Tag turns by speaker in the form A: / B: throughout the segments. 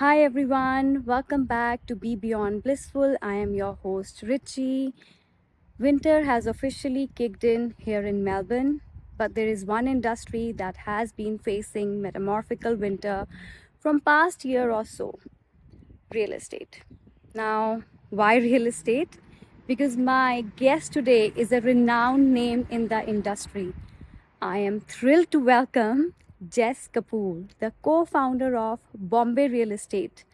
A: Hi everyone, welcome back to Be Beyond Blissful. I am your host Richie. Winter has officially kicked in here in Melbourne, but there is one industry that has been facing metamorphical winter from past year or so, real estate. Now, why real estate? Because my guest today is a renowned name in the industry. I am thrilled to welcome Jess Kapoor, the co-founder of Bombay Realestate.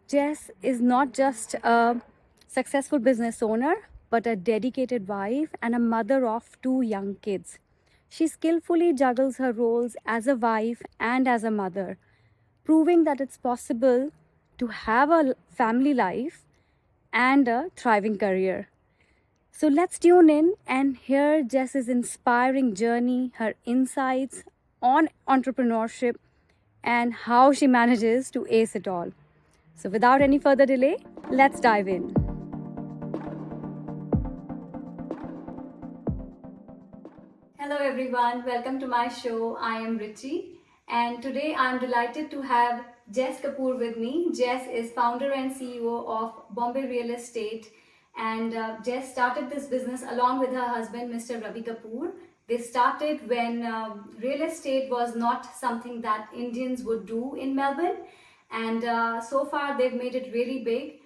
A: Jess is not just a successful business owner, but a dedicated wife and a mother of two young kids. She skillfully juggles her roles as a wife and as a mother, proving that it's possible to have a family life and a thriving career. So let's tune in and hear Jess's inspiring journey, her insights on entrepreneurship, and how she manages to ace it all. So, without any further delay, let's dive in. Hello, everyone. Welcome to my show. I am Richie, and today I'm delighted to have Jess Kapoor with me. Jess is founder and CEO of Bombay Real Estate, and Jess started this business along with her husband, Mr. Ravi Kapoor. They started when real estate was not something that Indians would do in Melbourne, and so far they've made it really big.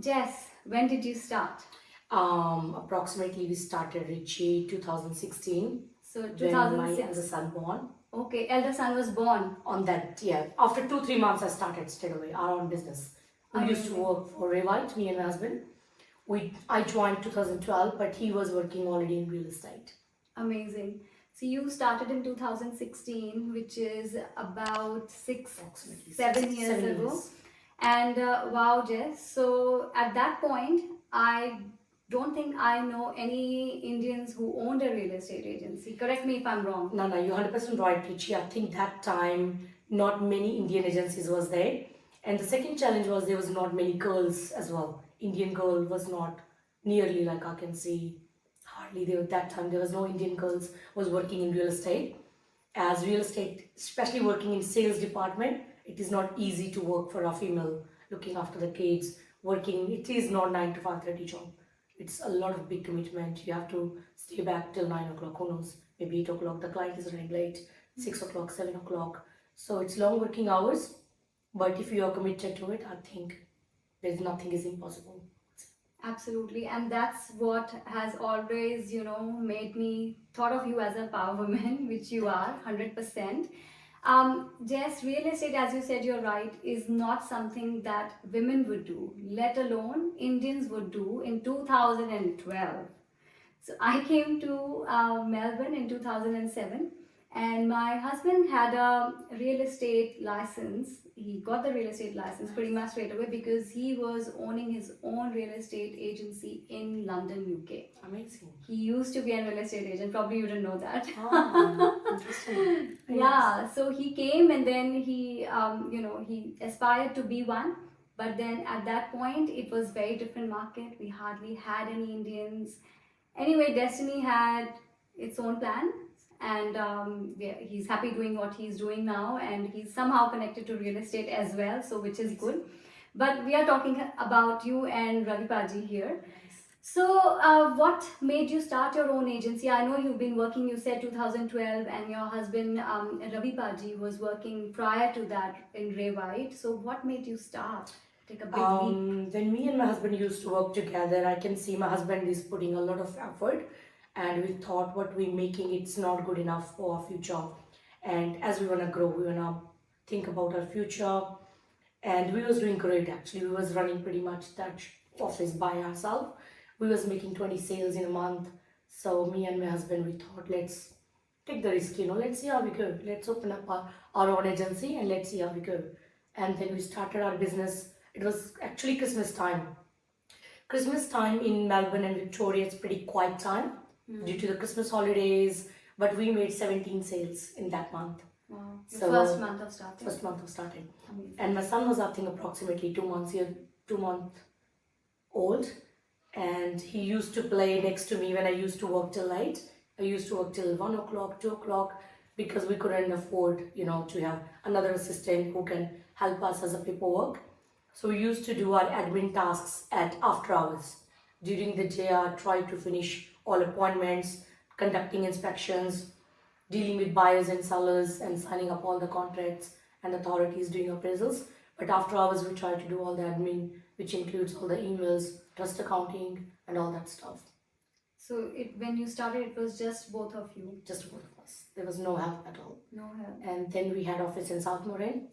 A: Jess, when did you start?
B: Approximately we started Richie 2016
A: So
B: when my
A: 2006.
B: elder son born.
A: Okay, elder son was born.
B: On that, yeah, after 2-3 months I started straight away our own business. We used to
A: Amazing.
B: work for Revite, me and my husband. I joined 2012, but he was working already in real estate.
A: Amazing. So you started in 2016, which is about
B: Approximately
A: 7 years
B: 7
A: ago.
B: years.
A: And wow, Jess. So at that point, I don't think I know any Indians who owned a real estate agency. Correct me if I'm wrong.
B: No, you're 100% right, Richie. I think that time not many Indian agencies was there. And the second challenge was there was not many girls as well. Indian girl was not nearly like I can see. Hardly there at that time there was no Indian girls was working in real estate. As real estate, especially working in sales department, it is not easy to work for a female looking after the kids, working. It is not 9 to 5:30 job. It's a lot of big commitment. You have to stay back till 9 o'clock, who knows, maybe 8 o'clock. The client is running late, 6 o'clock, 7 o'clock. So it's long working hours. But if you are committed to it, I think there's nothing is impossible.
A: Absolutely, and that's what has always, made me thought of you as a power woman, which you are, 100%. Jess, real estate, as you said, you're right, is not something that women would do, let alone Indians would do in 2012. So I came to Melbourne in 2007, and my husband had a real estate license. He got the real estate license pretty much straight away because he was owning his own real estate agency in London, UK.
B: Amazing.
A: He used to be a real estate agent. Probably you didn't know that.
B: Oh, interesting.
A: Yeah, so he came and then he aspired to be one. But then at that point, it was very different market. We hardly had any Indians. Anyway, Destiny had its own plan, and yeah, he's happy doing what he's doing now, and he's somehow connected to real estate as well, so which is good. But we are talking about you and Ravi Paji here. So, what made you start your own agency? I know you've been working, you said 2012, and your husband Ravi Paji was working prior to that in Revite. So, what made you start? Take a big leap.
B: When me and my husband used to work together, I can see my husband is putting a lot of effort, and we thought what we're making it's not good enough for our future. And as we wanna grow, we wanna think about our future. And we was doing great actually. We was running pretty much that office by ourselves. We was making 20 sales in a month. So me and my husband we thought let's take the risk, let's see how we go. Let's open up our own agency and let's see how we go. And then we started our business. It was actually Christmas time. Christmas time in Melbourne and Victoria, it's pretty quiet time due to the Christmas holidays. But we made 17 sales in that month.
A: Wow. The
B: So-
A: first month of starting.
B: First month of starting.
A: Amazing.
B: And my son was, I think, approximately 2 month old. And he used to play next to me when I used to work till late. I used to work till 1 o'clock, 2 o'clock. because we couldn't afford, to have another assistant who can help us as a paperwork. So we used to do our admin tasks at after hours. During the day, I tried to finish all appointments, conducting inspections, dealing with buyers and sellers, and signing up all the contracts and authorities doing appraisals. But after hours, we try to do all the admin, which includes all the emails, trust accounting, and all that stuff.
A: So when you started, it was just both of you?
B: Just both of us. There was no help at all.
A: No help.
B: And then we had office in South Moraine.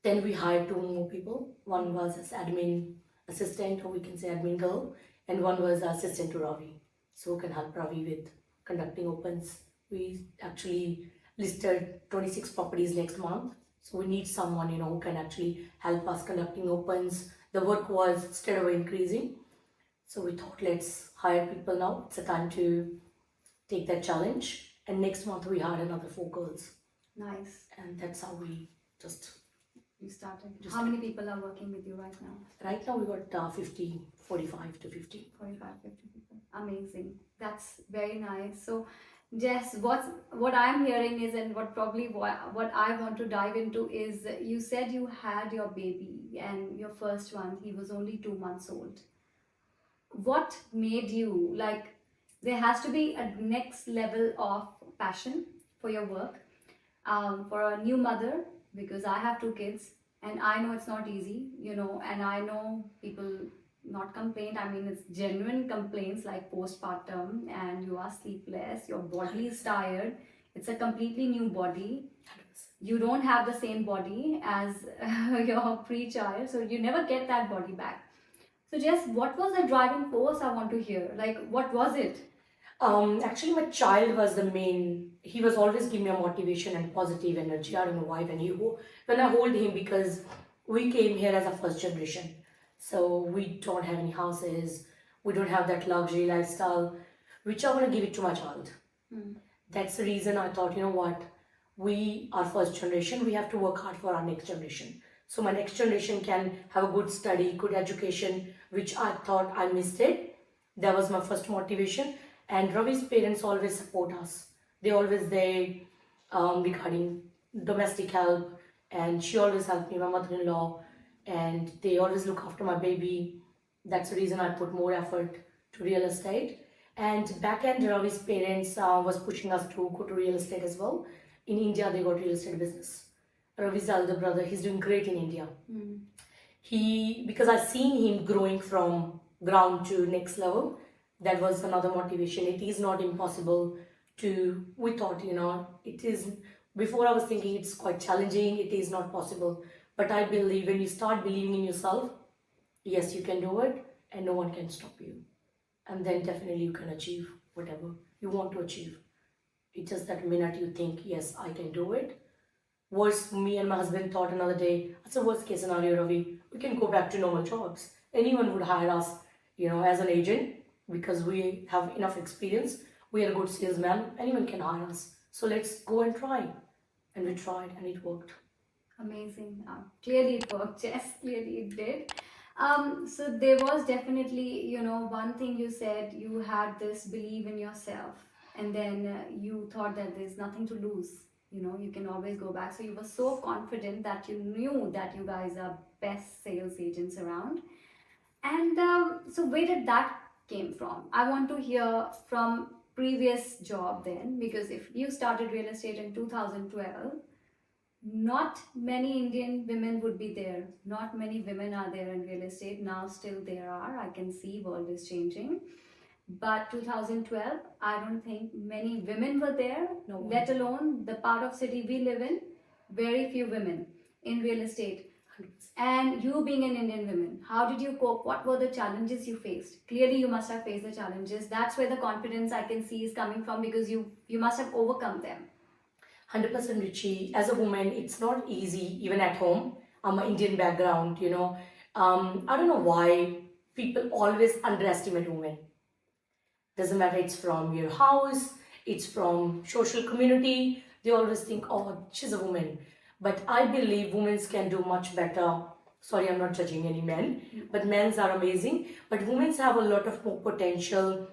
B: Then we hired two more people. One was as admin assistant, or we can say admin girl, and one was assistant to Ravi. So who can help Ravi with conducting opens. We actually listed 26 properties next month. So we need someone, who can actually help us conducting opens. The work was steadily increasing. So we thought, let's hire people now. It's a time to take that challenge. And next month we hired another 4 girls.
A: Nice.
B: And that's how we
A: You started. How many people are working with you right now?
B: Right now we got 50, 45 to 50.
A: 45, 50 people. Amazing. That's very nice. So, Jess, what I'm hearing is, and what I want to dive into is, you said you had your baby and your first one, he was only 2 months old. What made you, there has to be a next level of passion for your work, for a new mother, because I have 2 kids and I know it's not easy, and I know people not complain. I mean, it's genuine complaints like postpartum, and you are sleepless, your body is tired. It's a completely new body. You don't have the same body as your pre-child, so you never get that body back. So Jess, what was the driving force? I want to hear. What was it?
B: Actually, my child was the main. He was always giving me a motivation and positive energy. I don't know why. When I hold him, because we came here as a first generation, so we don't have any houses. We don't have that luxury lifestyle, which I want to give it to my child. That's the reason I thought, what, we are first generation. We have to work hard for our next generation. So my next generation can have a good study, good education, which I thought I missed it. That was my first motivation. And Ravi's parents always support us. They always there regarding domestic help, and she always helped me, my mother-in-law, and they always look after my baby. That's the reason I put more effort to real estate. And back end, Ravi's parents was pushing us to go to real estate as well. In India, they got real estate business. Ravi's elder brother, he's doing great in India. Because I've seen him growing from ground to next level. That was another motivation. It is not impossible we thought, it is, before I was thinking it's quite challenging, it is not possible. But I believe when you start believing in yourself, yes, you can do it and no one can stop you. And then definitely you can achieve whatever you want to achieve. It's just that minute you think, yes, I can do it. Worst, me and my husband thought another day, that's a worst case scenario, Ravi. We can go back to normal jobs. Anyone would hire us, as an agent, because we have enough experience. We are a good salesman. Anyone can hire us. So let's go and try. And we tried and it worked.
A: Amazing. Clearly it worked. Yes, clearly it did. So there was definitely, one thing you said, you had this belief in yourself, and then you thought that there's nothing to lose. You can always go back. So you were so confident that you knew that you guys are best sales agents around. And so where did that came from? I want to hear from previous job then, because if you started real estate in 2012, not many Indian women would be there. Not many women are there in real estate. Now still there are. I can see world is changing. But 2012, I don't think many women were there,
B: No.
A: let alone the part of city we live in, very few women in real estate. And you being an Indian woman, how did you cope? What were the challenges you faced? Clearly you must have faced the challenges. That's where the confidence I can see is coming from, because you must have overcome them.
B: 100% Richie. As a woman, it's not easy, even at home. I'm an Indian background, I don't know why people always underestimate women. Doesn't matter, it's from your house, it's from social community. They always think, oh, she's a woman. But I believe women can do much better. Sorry, I'm not judging any men, but men's are amazing. But women have a lot of more potential.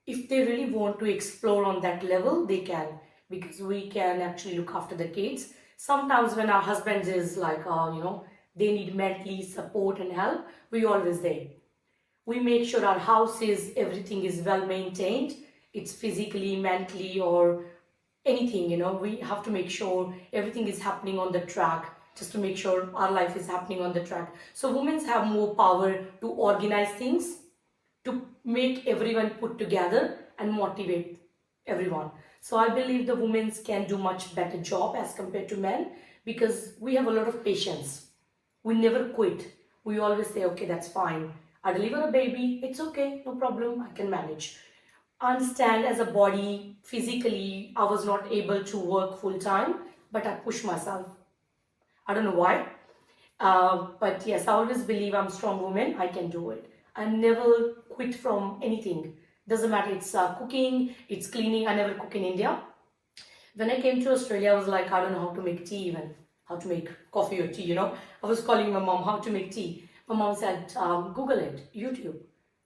B: If they really want to explore on that level, they can. because we can actually look after the kids. Sometimes when our husbands is like, they need mentally support and help, we always there. We make sure our house is, everything is well maintained. It's physically, mentally, or anything, we have to make sure everything is happening on the track, just to make sure our life is happening on the track. So women have more power to organize things, to make everyone put together and motivate everyone. So I believe the women can do much better job as compared to men, because we have a lot of patience. We never quit. We always say, okay, that's fine. I deliver a baby, it's okay, no problem, I can manage. Understand, as a body, physically, I was not able to work full time, but I pushed myself. I don't know why. But yes, I always believe I'm a strong woman, I can do it. I never quit from anything. Doesn't matter, it's cooking, it's cleaning. I never cook in India. When I came to Australia, I was like, I don't know how to make tea even, how to make coffee or tea, I was calling my mom, how to make tea. My mom said, Google it, YouTube.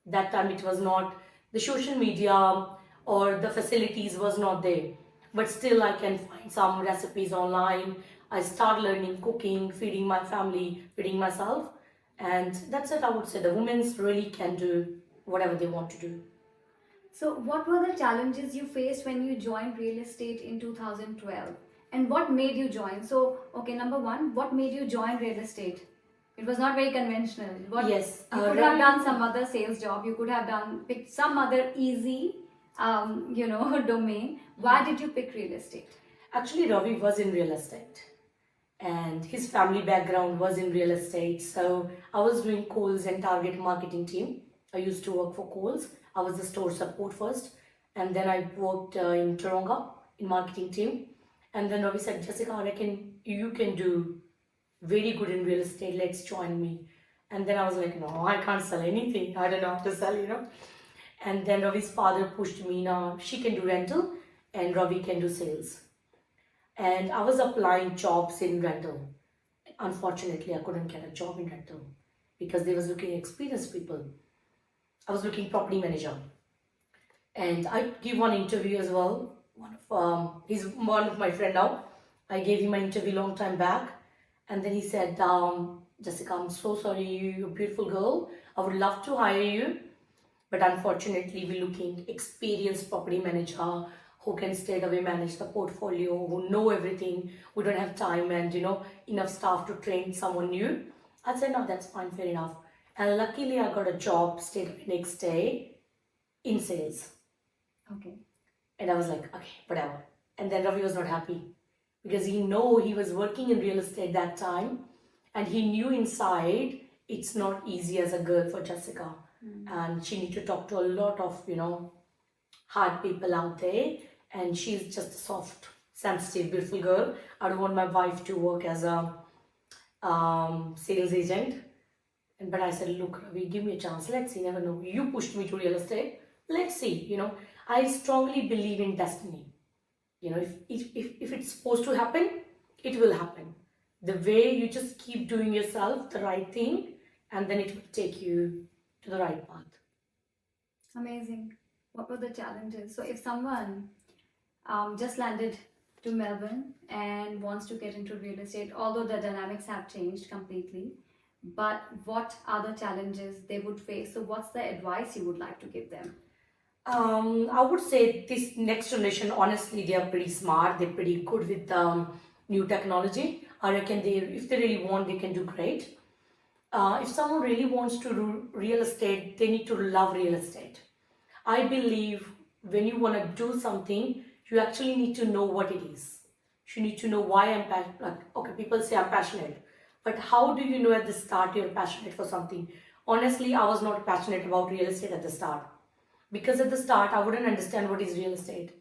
B: That time it was not, the social media or the facilities was not there. But still I can find some recipes online. I start learning cooking, feeding my family, feeding myself. And that's it, I would say. The women really can do whatever they want to do.
A: So, what were the challenges you faced when you joined real estate in 2012? And what made you join? So, okay, number one, what made you join real estate? It was not very conventional.
B: Yes.
A: You could have done some other sales job. You could have picked some other easy, domain. Why did you pick real estate?
B: Actually, Ravi was in real estate, and his family background was in real estate. So I was doing Kohl's and Target marketing team. I used to work for Kohl's. I was the store support first, and then I worked in Taronga in marketing team. And then Ravi said, Jessica, I reckon you can do very good in real estate. Let's join me. And then I was like, no, I can't sell anything. I don't know how to sell. And then Ravi's father pushed me. Now she can do rental and Ravi can do sales. And I was applying jobs in rental. Unfortunately, I couldn't get a job in rental because they was looking experienced people. I was looking property manager. And I give one interview as well. He's one of my friend now. I gave him my interview long time back. And then he said, Jessica, I'm so sorry, you're a beautiful girl. I would love to hire you. But unfortunately, we're looking experienced property manager who can straight away manage the portfolio, who know everything. We don't have time and, enough staff to train someone new. I said, no, that's fine, fair enough. And luckily, I got a job straight away next day in sales.
A: Okay.
B: And I was like, okay, whatever. And then Ravi was not happy because he was working in real estate that time. And he knew inside it's not easy as a girl for Jessica. And she need to talk to a lot of, hard people out there. And she's just a soft, sensitive, beautiful girl. I don't want my wife to work as a sales agent. But I said, look, Ravi, give me a chance. Let's see, never know. You pushed me to real estate. Let's see, I strongly believe in destiny. If it's supposed to happen, it will happen. The way you just keep doing yourself the right thing, and then it will take you to the right path.
A: Amazing. What were the challenges? So if someone just landed to Melbourne and wants to get into real estate, although the dynamics have changed completely, but what are the challenges they would face? So what's the advice you would like to give them?
B: I would say this next generation, honestly, they are pretty smart. They're pretty good with new technology. I reckon if they really want, they can do great. If someone really wants to do real estate, they need to love real estate. I believe when you want to do something, you actually need to know what it is. You need to know why I'm passionate. Like, okay, people say I'm passionate, but how do you know at the start you're passionate for something? Honestly, I was not passionate about real estate at the start. Because at the start, I wouldn't understand what is real estate.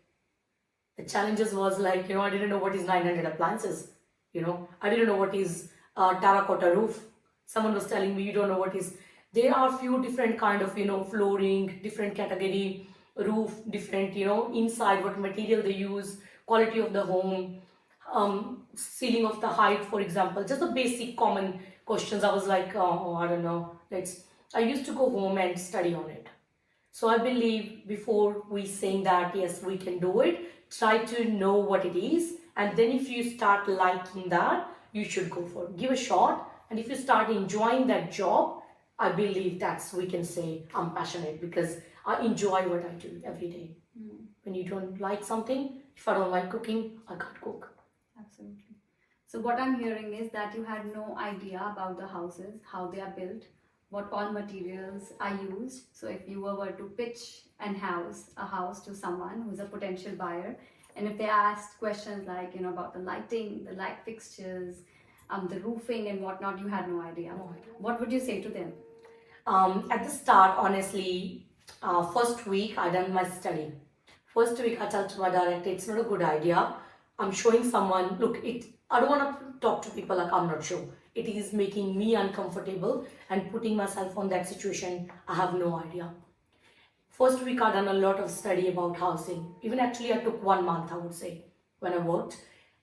B: The challenges was like, I didn't know what is 900 appliances. I didn't know what is terracotta roof. Someone was telling me, you don't know what is. There are few different kind of, flooring, different category, roof, different, inside what material they use, quality of the home, ceiling of the height, for example. Just the basic common questions. I was like, oh, I don't know. I used to go home and study on it. So I believe before we saying that, yes, we can do it, Try to know what it is, and then if you start liking that, you should go for it. Give a shot, and if you start enjoying that job, I believe that's, we can say I'm passionate, because I enjoy what I do every day. When you don't like something, if I don't like cooking, I can't cook.
A: Absolutely. So what I'm hearing is that you had no idea about the houses, how they are built, what all materials are used. So if you were to pitch a house to someone who's a potential buyer, and if they asked questions like, about the lighting, the light fixtures, the roofing and whatnot, you had no idea.
B: No idea.
A: What would you say to them?
B: At the start, honestly, first week I done my study. First week I told my director, it's not a good idea. I'm showing someone, look, I don't want to talk to people like I'm not sure. It is making me uncomfortable and putting myself on that situation. I have no idea. First week I done a lot of study about housing. Even actually I took 1 month, I would say, when I worked.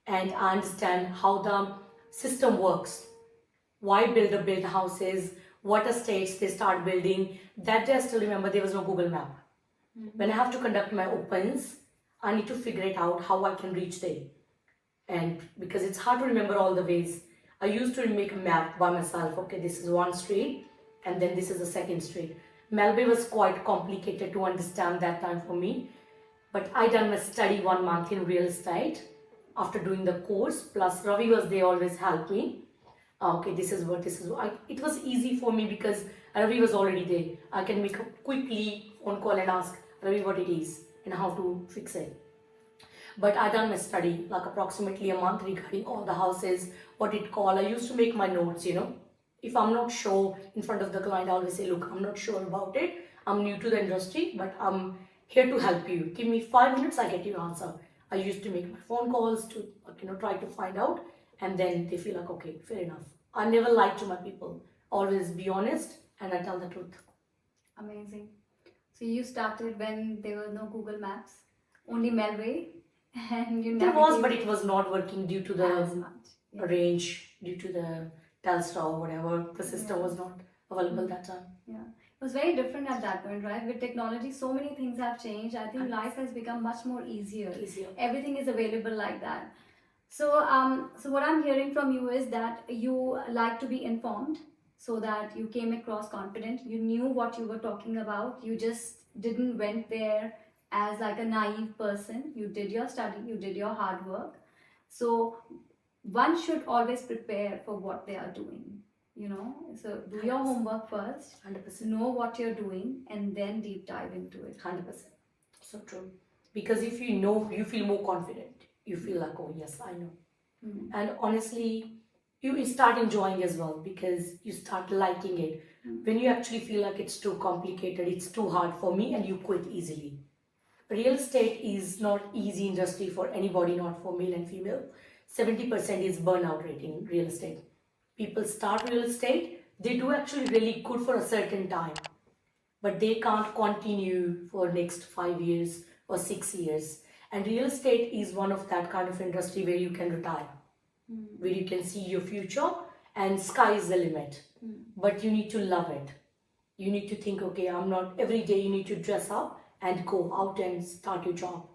B: And I understand how the system works. Why builder build houses, what estates they start building. That day I still remember there was no Google map. When I have to conduct my opens, I need to figure it out how I can reach there. And because it's hard to remember all the ways, I used to make a map by myself. Okay, this is one street and then this is the second street. Melbourne was quite complicated to understand that time for me. But I done my study 1 month in real estate after doing the course. Plus Ravi was there, always helped me. Okay, this is what. It was easy for me because Ravi was already there. I can make a quickly phone call and ask Ravi what it is and how to fix it. But I done my study like approximately a month regarding all the houses, what it call. I used to make my notes, If I'm not sure in front of the client, I always say, look, I'm not sure about it. I'm new to the industry, but I'm here to help you. Give me 5 minutes, I get your answer. I used to make my phone calls to, try to find out, and then they feel like, okay, fair enough. I never lied to my people. Always be honest, and I tell the truth.
A: Amazing. So you started when there were no Google Maps, only Melway, and you
B: There was, but it was not working due to the
A: as much.
B: range, due to the Telstra or whatever. The system was not available that time.
A: Yeah. It was very different at that point, right? With technology, so many things have changed. I think life has become much more easier. Everything is available like that. So, so what I'm hearing from you is that you like to be informed, so that you came across confident. You knew what you were talking about. You just didn't went there as like a naive person. You did your study. You did your hard work. So one should always prepare for what they are doing. So do your homework first.
B: 100%.
A: Know what you're doing, and then deep dive into it.
B: 100%. So true. Because if you know, you feel more confident. You feel like, oh yes, I know. And honestly, you start enjoying as well, because you start liking it. When you actually feel like it's too complicated, it's too hard for me, and you quit easily. Real estate is not easy industry for anybody, not for male and female. 70% is burnout rate in real estate. People start real estate, they do actually really good for a certain time, but they can't continue for next 5 years or 6 years. And real estate is one of that kind of industry where you can retire, where you can see your future and sky is the limit. But you need to love it. You need to think, okay, I'm not, every day you need to dress up and go out and start your job.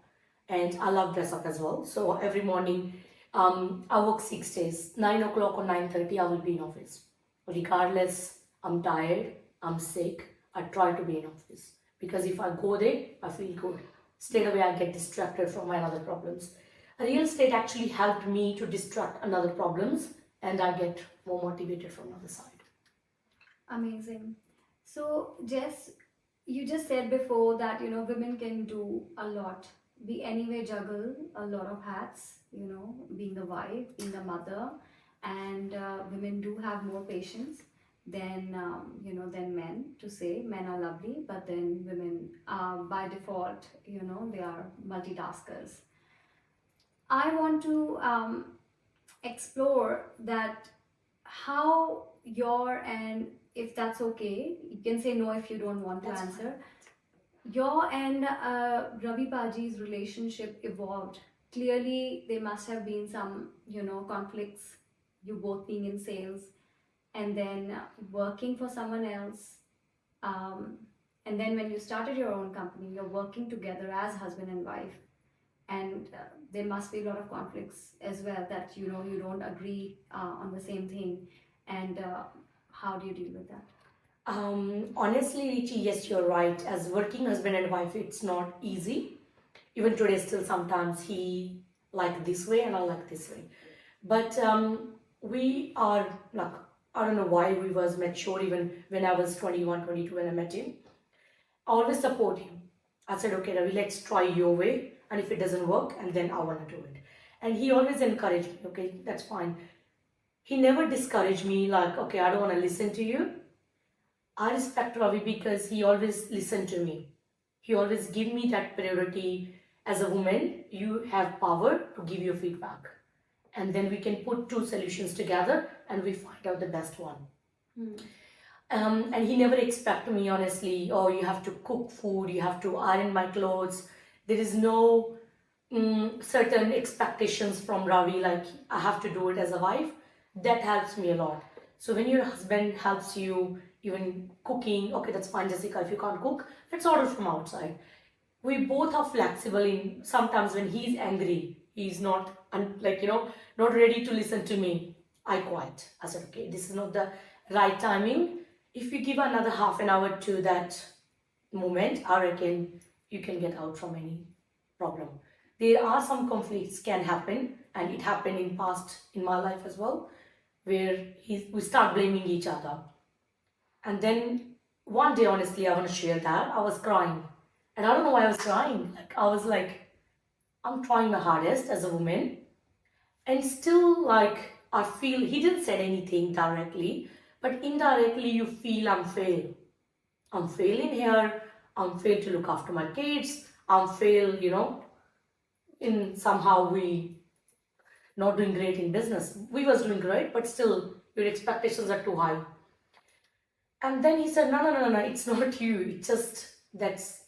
B: And I love dress up as well. So every morning, I work 6 days, 9 o'clock or 9:30, I will be in office. Regardless, I'm tired, I'm sick, I try to be in office. Because if I go there, I feel good. Straight away, I get distracted from my other problems. Real estate actually helped me to distract another problems, and I get more motivated from the other side.
A: Amazing. So, Jess, you just said before that, women can do a lot. We anyway juggle a lot of hats, being a wife, being a mother, and women do have more patience than, than men, to say. Men are lovely, but then women, by default, they are multitaskers. I want to explore that how and if that's okay, you can say no if you don't want to answer. Your and Ravi Paji's relationship evolved. Clearly, there must have been some, conflicts. You both being in sales, and then working for someone else. And then when you started your own company, you're working together as husband and wife. and there must be a lot of conflicts as well, that you don't agree on the same thing, and how do you deal with that?
B: Honestly, Richie, yes, you're right. As working husband and wife, it's not easy. Even today, still sometimes he like this way and I like this way. But we are like, I don't know why we was mature even when I was 21, 22 when I met him. I always support him. I said, okay, Ravi, let's try your way. And if it doesn't work, and then I want to do it. And he always encouraged me, okay, that's fine. He never discouraged me like, okay, I don't want to listen to you. I respect Ravi because he always listened to me. He always give me that priority. As a woman, you have power to give your feedback. And then we can put two solutions together and we find out the best one.
A: Hmm.
B: And he never expected me, honestly, oh, you have to cook food, you have to iron my clothes. There is no certain expectations from Ravi, like I have to do it as a wife. That helps me a lot. So when your husband helps you, even cooking, okay, that's fine, Jessica. If you can't cook, let's order from outside. We both are flexible in sometimes when he's angry, he's not not ready to listen to me. I quit. I said, okay, this is not the right timing. If you give another half an hour to that moment, I reckon you can get out from any problem. There are some conflicts can happen, and it happened in past in my life as well, where we start blaming each other. And then one day, honestly, I want to share that I was crying, and I don't know why I was crying. Like I was like, I'm trying my hardest as a woman, and still like I feel he didn't say anything directly, but indirectly you feel I'm fail. I'm failing here. I'm fail to look after my kids. I'm fail, in somehow we not doing great in business. We was doing great, but still your expectations are too high. And then he said, no, no, no, no, no, it's not you. It's just that's.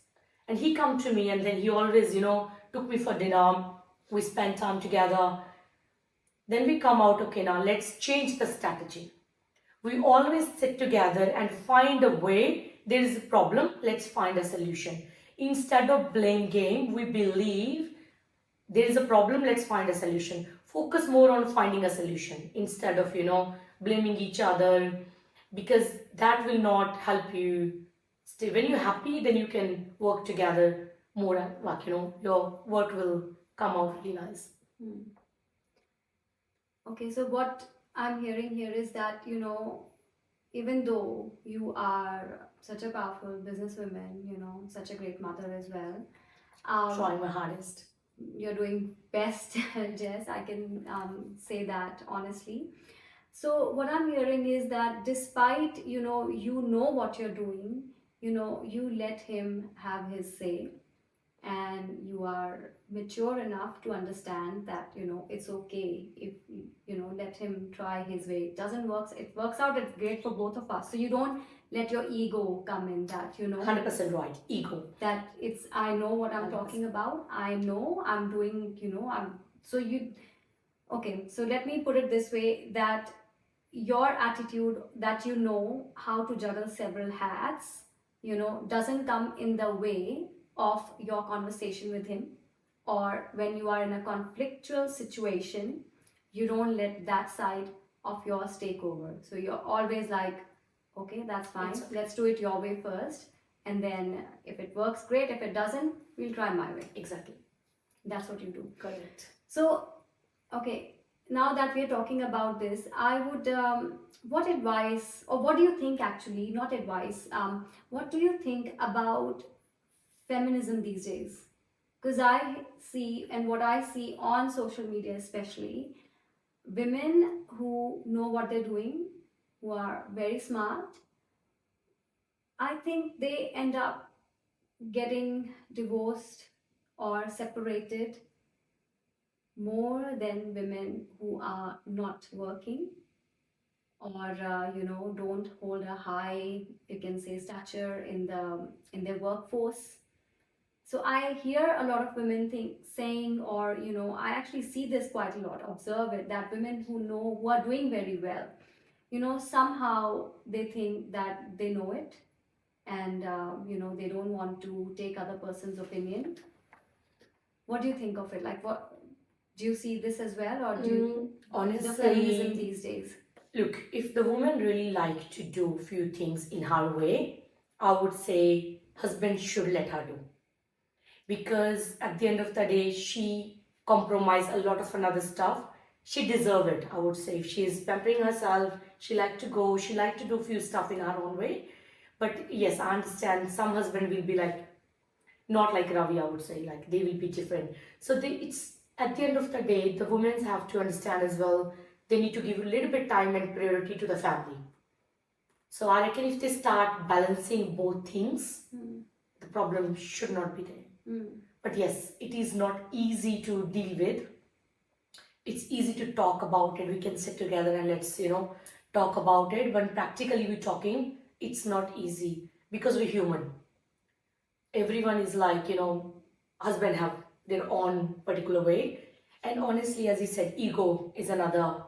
B: And he come to me, and then he always, took me for dinner. We spent time together. Then we come out, okay, now let's change the strategy. We always sit together and find a way. There is a problem, let's find a solution. Instead of blame game, we believe there is a problem, let's find a solution. Focus more on finding a solution instead of, blaming each other, because that will not help you stay. When you're happy, then you can work together more, like, your work will come out really nice.
A: Hmm. Okay, so what I'm hearing here is that, even though you are such a powerful businesswoman, such a great mother as well,
B: Trying my hardest.
A: you're doing best, Jess. I can say that honestly. So what I'm hearing is that despite, you know what you're doing, you let him have his say, and you are mature enough to understand that it's okay if let him try his way. It doesn't work, it works out, it's great for both of us. So you don't let your ego come in, that
B: 100% right. Ego.
A: that it's I know what I'm
B: 100%.
A: talking about, I know I'm doing, I'm so you okay. So let me put it this way, that your attitude, that you know how to juggle several hats, doesn't come in the way of your conversation with him, or when you are in a conflictual situation, you don't let that side of yours take over. So you're always like, okay, that's fine,
B: It's okay.
A: let's do it your way first, and then if it works, great. If it doesn't, we'll try my way.
B: Exactly.
A: That's what you do.
B: Correct.
A: So, okay, now that we're talking about this, I would, what advice, or what do you think actually, not advice, what do you think about feminism these days? Because I see, and what I see on social media especially, women who know what they're doing, who are very smart, I think they end up getting divorced or separated more than women who are not working, or don't hold a high, you can say, stature in their workforce. So I hear a lot of women saying, or I actually see this quite a lot, observe it, that women who are doing very well, somehow they think that they know it, and they don't want to take other person's opinion. What do you think of it? Like, what do you see this as well, or do you,
B: Honestly,
A: the feminism these days?
B: Look, if the woman really like to do few things in her way, I would say husband should let her do. Because at the end of the day, she compromised a lot of another stuff. She deserve it, I would say. If she is pampering herself, she like to go, she like to do few stuff in her own way. But yes, I understand some husband will be like, not like Ravi, I would say, like they will be different. So it's at the end of the day, the women have to understand as well, they need to give a little bit time and priority to the family. So I reckon if they start balancing both things, the problem should not be there. But yes, it is not easy to deal with. It's easy to talk about it. We can sit together and let's, talk about it. When practically we're talking, it's not easy because we're human. Everyone is like, husband have their own particular way. And honestly, as you said, ego is another,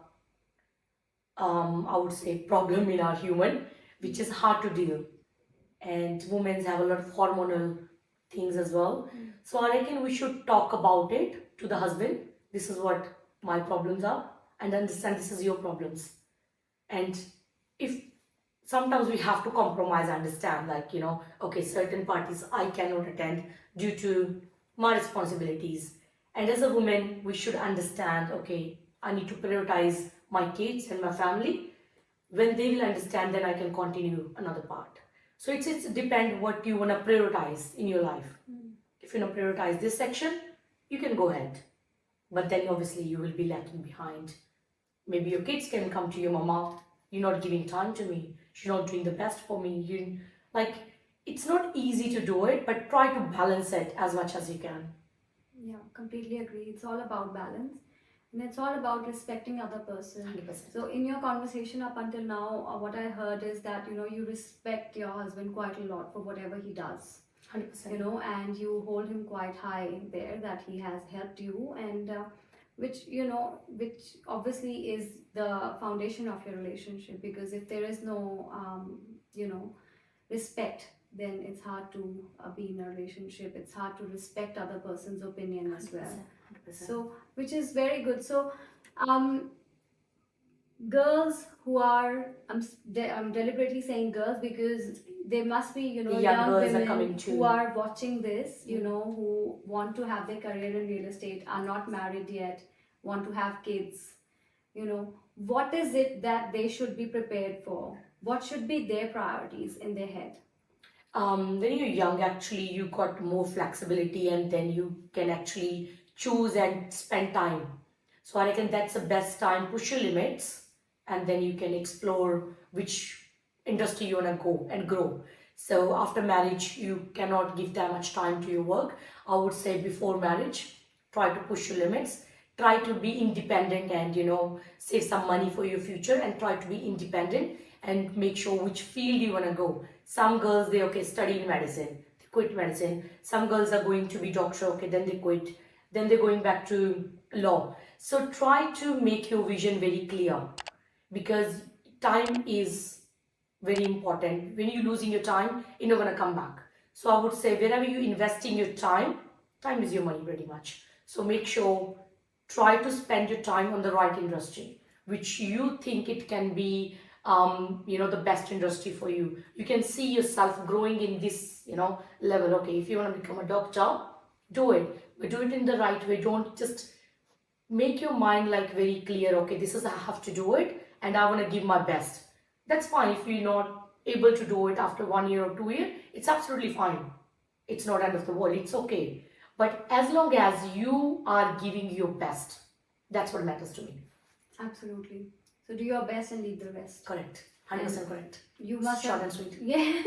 B: I would say, problem in our human, which is hard to deal. And women have a lot of hormonal things as well. So I reckon we should talk about it to the husband. This is what my problems are, and understand this is your problems. And if sometimes we have to compromise, understand, like, okay, certain parties I cannot attend due to my responsibilities. And as a woman, we should understand, okay, I need to prioritize my kids and my family. When they will understand, then I can continue another part. So it's depend what you want to prioritize in your life. If you want to prioritize this section, you can go ahead. But then obviously you will be lacking behind. Maybe your kids can come to your mama, you're not giving time to me, you're not doing the best for me. It's not easy to do it, but try to balance it as much as you can.
A: Yeah, completely agree. It's all about balance. And it's all about respecting other person.
B: 100%.
A: So in your conversation up until now, what I heard is that, you respect your husband quite a lot for whatever he does.
B: 100%.
A: And you hold him quite high there, that he has helped you, and which obviously is the foundation of your relationship, because if there is no respect, then it's hard to be in a relationship. It's hard to respect other person's opinion as well.
B: 100%.
A: So, which is very good. So, girls who are, I'm deliberately saying girls because there must be,
B: The young
A: young
B: girls are
A: women
B: coming too.
A: who are watching this, who want to have their career in real estate, are not married yet, want to have kids. What is it that they should be prepared for? What should be their priorities in their head?
B: When you're young, actually, you got more flexibility, and then you can actually choose and spend time. So I reckon that's the best time. Push your limits, and then you can explore which industry you want to go and grow. So after marriage, you cannot give that much time to your work. I would say before marriage, try to push your limits. Try to be independent and, save some money for your future, and try to be independent and make sure which field you want to go. Some girls, they study in medicine, they quit medicine. Some girls are going to be doctor, okay, then they quit. Then they're going back to law. So try to make your vision very clear, because time is very important. When you're losing your time, you're not going to come back. So I would say wherever you're investing your time, time is your money pretty much. So make sure, try to spend your time on the right industry, which you think it can be, the best industry for you. You can see yourself growing in this, level. Okay, if you want to become a doctor, do it, but do it in the right way. Don't just make your mind like very clear. Okay, this is, I have to do it, and I want to give my best. That's fine. If you're not able to do it after 1 year or 2 years, it's absolutely fine. It's not end of the world. It's okay. But as long as you are giving your best, that's what matters to me.
A: Absolutely. So do your best and leave the rest.
B: Correct. 100% correct.
A: You must
B: Short and sweet.
A: Yeah.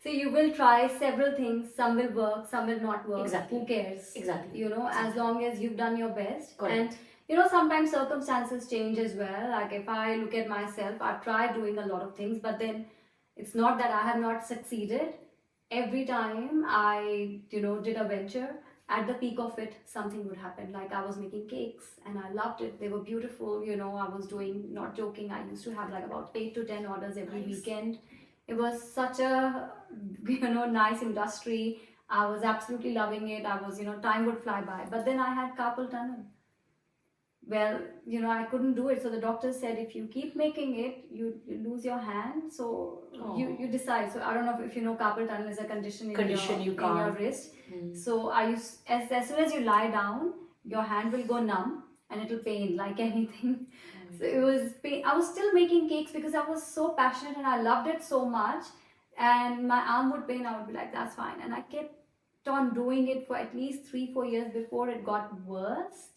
A: So you will try several things. Some will work, some will not work.
B: Exactly.
A: Who cares?
B: Exactly.
A: As long as you've done your best.
B: Correct.
A: And sometimes circumstances change as well. Like if I look at myself, I've tried doing a lot of things, but then it's not that I have not succeeded. Every time I, did a venture, at the peak of it, something would happen. Like I was making cakes and I loved it. They were beautiful. I was doing, not joking, I used to have like about 8 to 10 orders every
B: Nice.
A: weekend. It was such a, nice industry. I was absolutely loving it. I was, time would fly by. But then I had carpal tunnel. Well, I couldn't do it. So the doctor said, if you keep making it, you lose your hand. So you decide. So I don't know if you know, carpal tunnel is a condition in your wrist. So as soon as you lie down, your hand will go numb and it'll pain like anything. So it was pain. I was still making cakes because I was so passionate and I loved it so much. And my arm would pain. I would be like, that's fine. And I kept on doing it for at least 3-4 years before it got worse.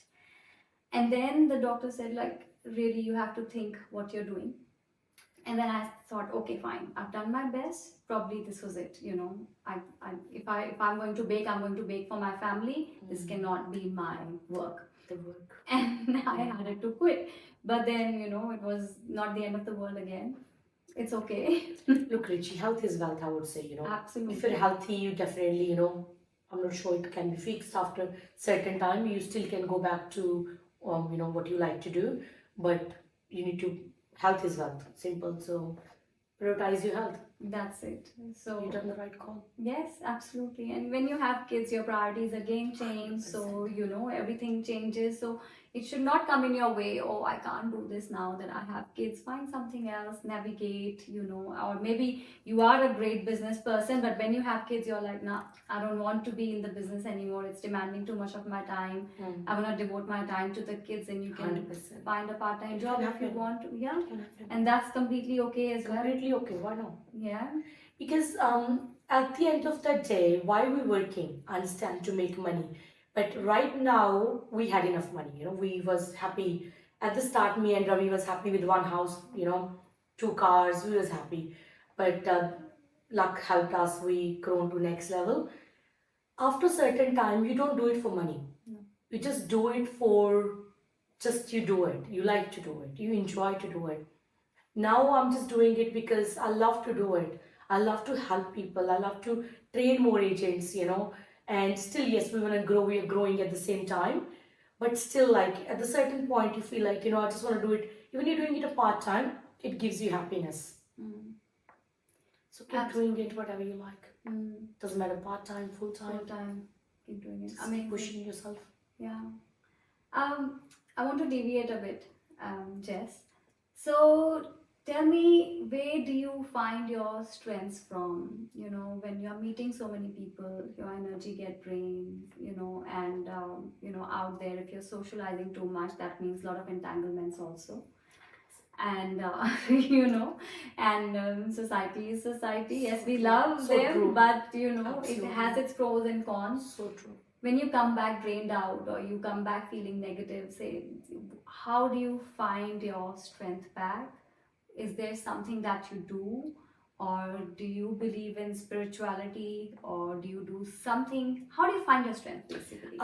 A: And then the doctor said, like, really, you have to think what you're doing. And then I thought, okay, fine, I've done my best. Probably this was it. If I'm going to bake, I'm going to bake for my family. This cannot be my work.
B: The work.
A: And I had to quit. But then, it was not the end of the world again. It's okay.
B: Look, Richie, health is wealth, I would say,
A: Absolutely.
B: If you're healthy, you definitely, I'm not sure it can be fixed after certain time. You still can go back to, what you like to do. But you need to, health is wealth, simple. So prioritize your health.
A: That's it. So
B: you've done the right call.
A: Yes, absolutely. And when you have kids, your priorities again change. 100%. So, everything changes. So it should not come in your way. Oh, I can't do this now that I have kids. Find something else, navigate, or maybe you are a great business person, but when you have kids, you're like, nah, I don't want to be in the business anymore. It's demanding too much of my time. I want to devote my time to the kids, and you can 100%. Find a part-time job if you want to. Yeah. And that's completely okay as well.
B: Completely okay. Why not?
A: Yeah.
B: Because at the end of the day, why we're working, understand, to make money. But right now, we had enough money, we was happy. At the start, me and Ravi was happy with one house, 2 cars, we was happy. But luck helped us, we grown to next level. After a certain time, you don't do it for money. No. You just do it for, you do it. You like to do it. You enjoy to do it. Now I'm just doing it because I love to do it. I love to help people. I love to train more agents, And still, yes, we want to grow. We are growing at the same time. But still, like, at a certain point, you feel like, I just want to do it. Even you're doing it a part-time, it gives you happiness. So keep doing it whatever you like. Doesn't matter part-time, full-time.
A: Full-time. Keep doing it.
B: Just keep pushing yourself.
A: Yeah. I want to deviate a bit, Jess. So tell me, where do you find your strengths from? When you're meeting so many people, your energy get drained, and, out there, if you're socializing too much, that means a lot of entanglements also. And, society is society. Yes, we love them, true. But, Absolutely. It has its pros and cons.
B: So true.
A: When you come back drained out or you come back feeling negative, say, how do you find your strength back? Is there something that you do, or do you believe in spirituality, or do you do something? How do you find your strength, basically?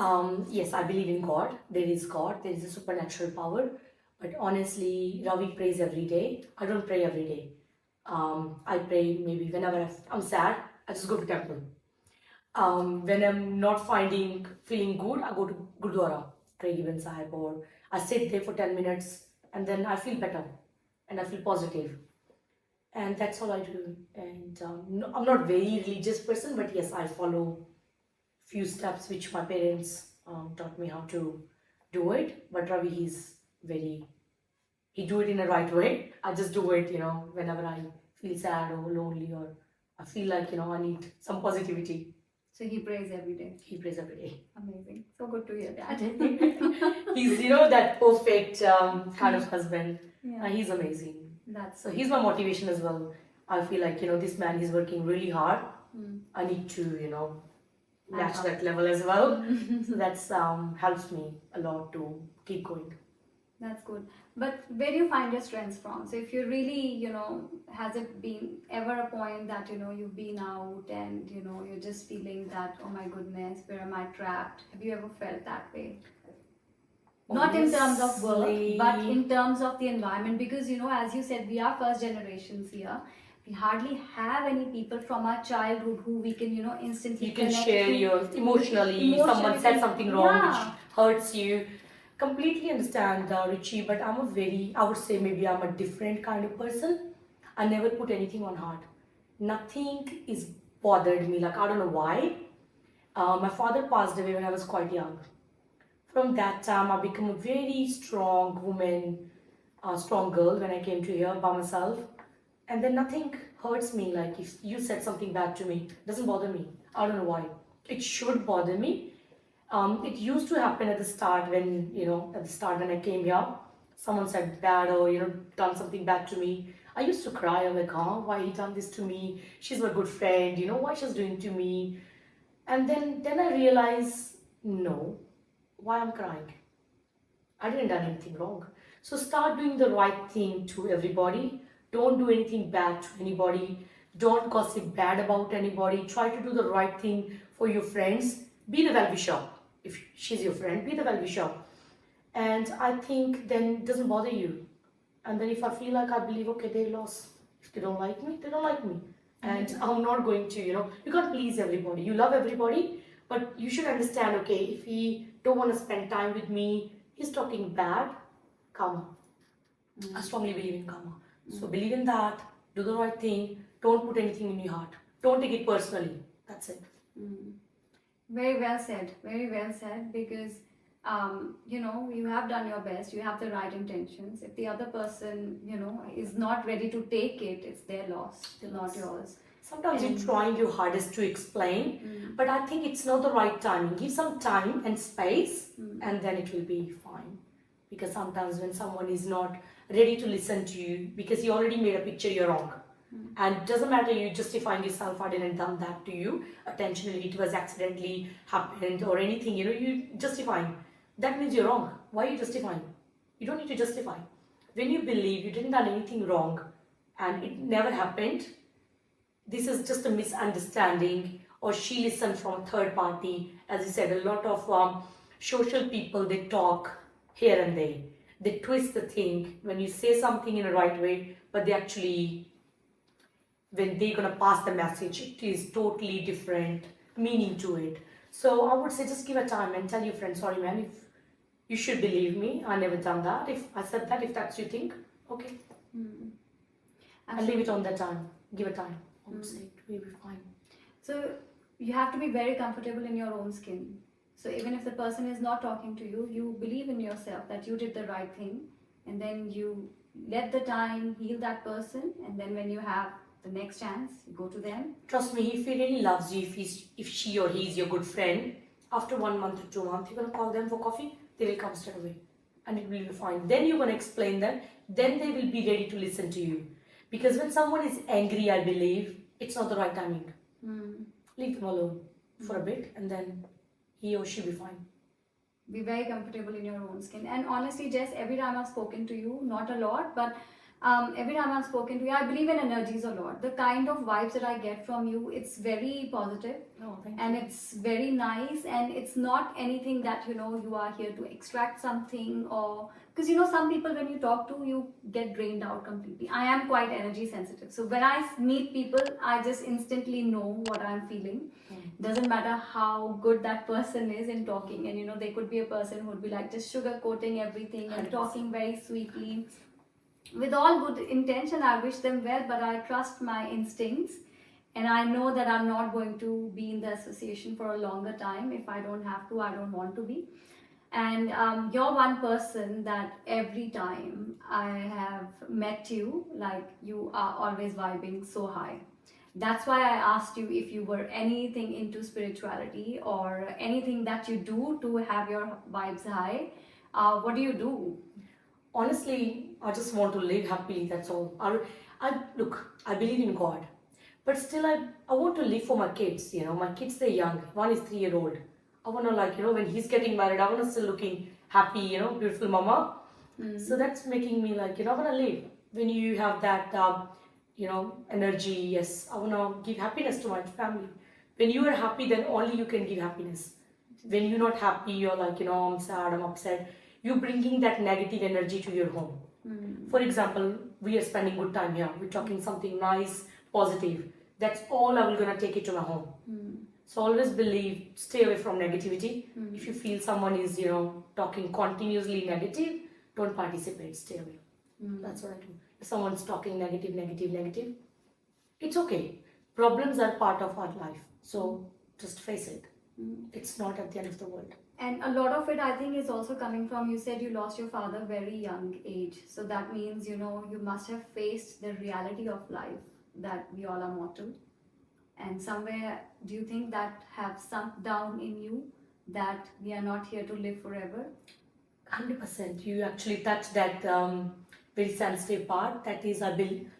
B: Yes, I believe in God. There is God. There is a supernatural power. But honestly, Ravi prays every day. I don't pray every day. I pray maybe whenever I'm sad, I just go to temple. When I'm not feeling good, I go to Gurdwara, pray Given Sahib, or I sit there for 10 minutes and then I feel better and I feel positive. And that's all I do. And I'm not a very religious person, but yes, I follow few steps which my parents taught me how to do it. But Ravi, he do it in a right way. I just do it, whenever I feel sad or lonely, or I feel like, I need some positivity.
A: So he prays every day.
B: He prays every day.
A: Amazing. So good to hear that.
B: He's, that perfect kind of husband. Yeah. He's amazing. So he's my motivation as well. I feel like, this man is working really hard. I need to, match that level as well. So that's helps me a lot to keep going.
A: That's good. But where do you find your strengths from? So if you really, has it been ever a point that, you've been out and, you're just feeling that, oh my goodness, where am I trapped? Have you ever felt that way? Not in terms of work, but in terms of the environment. Because, as you said, we are first generations here. We hardly have any people from our childhood who we can, instantly
B: connect. You can share your emotionally. Someone said something wrong which hurts you. Completely understand, Richie, but I would say maybe I'm a different kind of person. I never put anything on heart. Nothing is bothered me. Like, I don't know why. My father passed away when I was quite young. From that time, I became a very strong woman, a strong girl when I came to here by myself. And then nothing hurts me. Like if you said something bad to me, doesn't bother me. I don't know why. It should bother me. It used to happen at the start when, at the start when I came here, someone said bad or, done something bad to me. I used to cry. I'm like, huh, why he done this to me? She's my good friend, why she's doing to me. And then I realized, no, why I'm crying? I didn't done anything wrong. So start doing the right thing to everybody. Don't do anything bad to anybody. Don't gossip bad about anybody. Try to do the right thing for your friends. Be the well-wisher. If she's your friend, be the well-wisher. And I think then it doesn't bother you. And then if I feel like I believe, okay, they lost. If they don't like me, they don't like me. And I'm not going to, you can't please everybody. You love everybody, but you should understand, okay, if he don't want to spend time with me, he's talking bad, karma. I strongly believe in karma. So believe in that, do the right thing, don't put anything in your heart. Don't take it personally. That's it.
A: Very well said. Very well said. Because you have done your best. You have the right intentions. If the other person, is not ready to take it, it's their loss, not yours.
B: Sometimes you're trying your hardest to explain, but I think it's not the right timing. Give some time and space, and then it will be fine. Because sometimes when someone is not ready to listen to you, because you already made a picture, you're wrong. And it doesn't matter you justifying yourself, I didn't done that to you, intentionally, it was accidentally happened or anything, you justifying. That means you're wrong. Why are you justifying? You don't need to justify. When you believe you didn't done anything wrong and it never happened, this is just a misunderstanding, or she listened from a third party. As you said, a lot of social people, they talk here and there. They twist the thing when you say something in a right way, but they actually, when they're going to pass the message, it is totally different meaning to it. So I would say just give a time and tell your friend, sorry man, if you should believe me, I never done that. If I said that, if that's you think, okay. And leave it on that time. Give it time. I would say it will be fine.
A: So you have to be very comfortable in your own skin. So even if the person is not talking to you, you believe in yourself that you did the right thing, and then you let the time heal that person, and then when you have the next chance, you go to them.
B: Trust me, if he really loves you, if she or he is your good friend, after 1 month or 2 months, you're going to call them for coffee, they will come straight away. And it will be fine. Then you're going to explain them, then they will be ready to listen to you. Because when someone is angry, I believe, it's not the right timing. Leave them alone for a bit, and then he or she will be fine.
A: Be very comfortable in your own skin. And honestly, Jess, every time I've spoken to you, not a lot, but every time I've spoken to you, I believe in energies a lot. The kind of vibes that I get from you, it's very positive.
B: Oh, thank
A: and
B: you.
A: It's very nice, and it's not anything that you are here to extract something, or because some people, when you talk to, you get drained out completely. I am quite energy sensitive, so when I meet people, I just instantly know what I'm feeling. Doesn't matter how good that person is in talking, and they could be a person who would be like just sugarcoating everything and
B: 100%.
A: talking very sweetly with all good intention. I wish them well, but I trust my instincts, and I know that I'm not going to be in the association for a longer time. If I don't have to, I don't want to be. And you're one person that every time I have met you, like, you are always vibing so high. That's why I asked you if you were anything into spirituality or anything that you do to have your vibes high. What do you do?
B: Honestly, I just want to live happily, that's all. Look, I believe in God. But still, I want to live for my kids, My kids, they're young. One is 3-year-old. I want to, when he's getting married, I want to still looking happy, beautiful mama. So that's making me I want to live. When you have that, energy, yes, I want to give happiness to my family. When you are happy, then only you can give happiness. When you're not happy, you're I'm sad, I'm upset. You're bringing that negative energy to your home. For example, we are spending good time here. We're talking something nice, positive. That's all I will gonna take it to my home. So always believe, stay away from negativity. If you feel someone is, talking continuously negative, don't participate, stay away. That's what I do. If someone's talking negative, it's okay. Problems are part of our life. So just face it. It's not at the end of the world.
A: And a lot of it, I think, is also coming from, you said you lost your father very young age. So that means, you must have faced the reality of life, that we all are mortal. And somewhere, do you think that have sunk down in you, that we are not here to live forever?
B: 100%. You actually touched that very sensitive part. That is, I believe,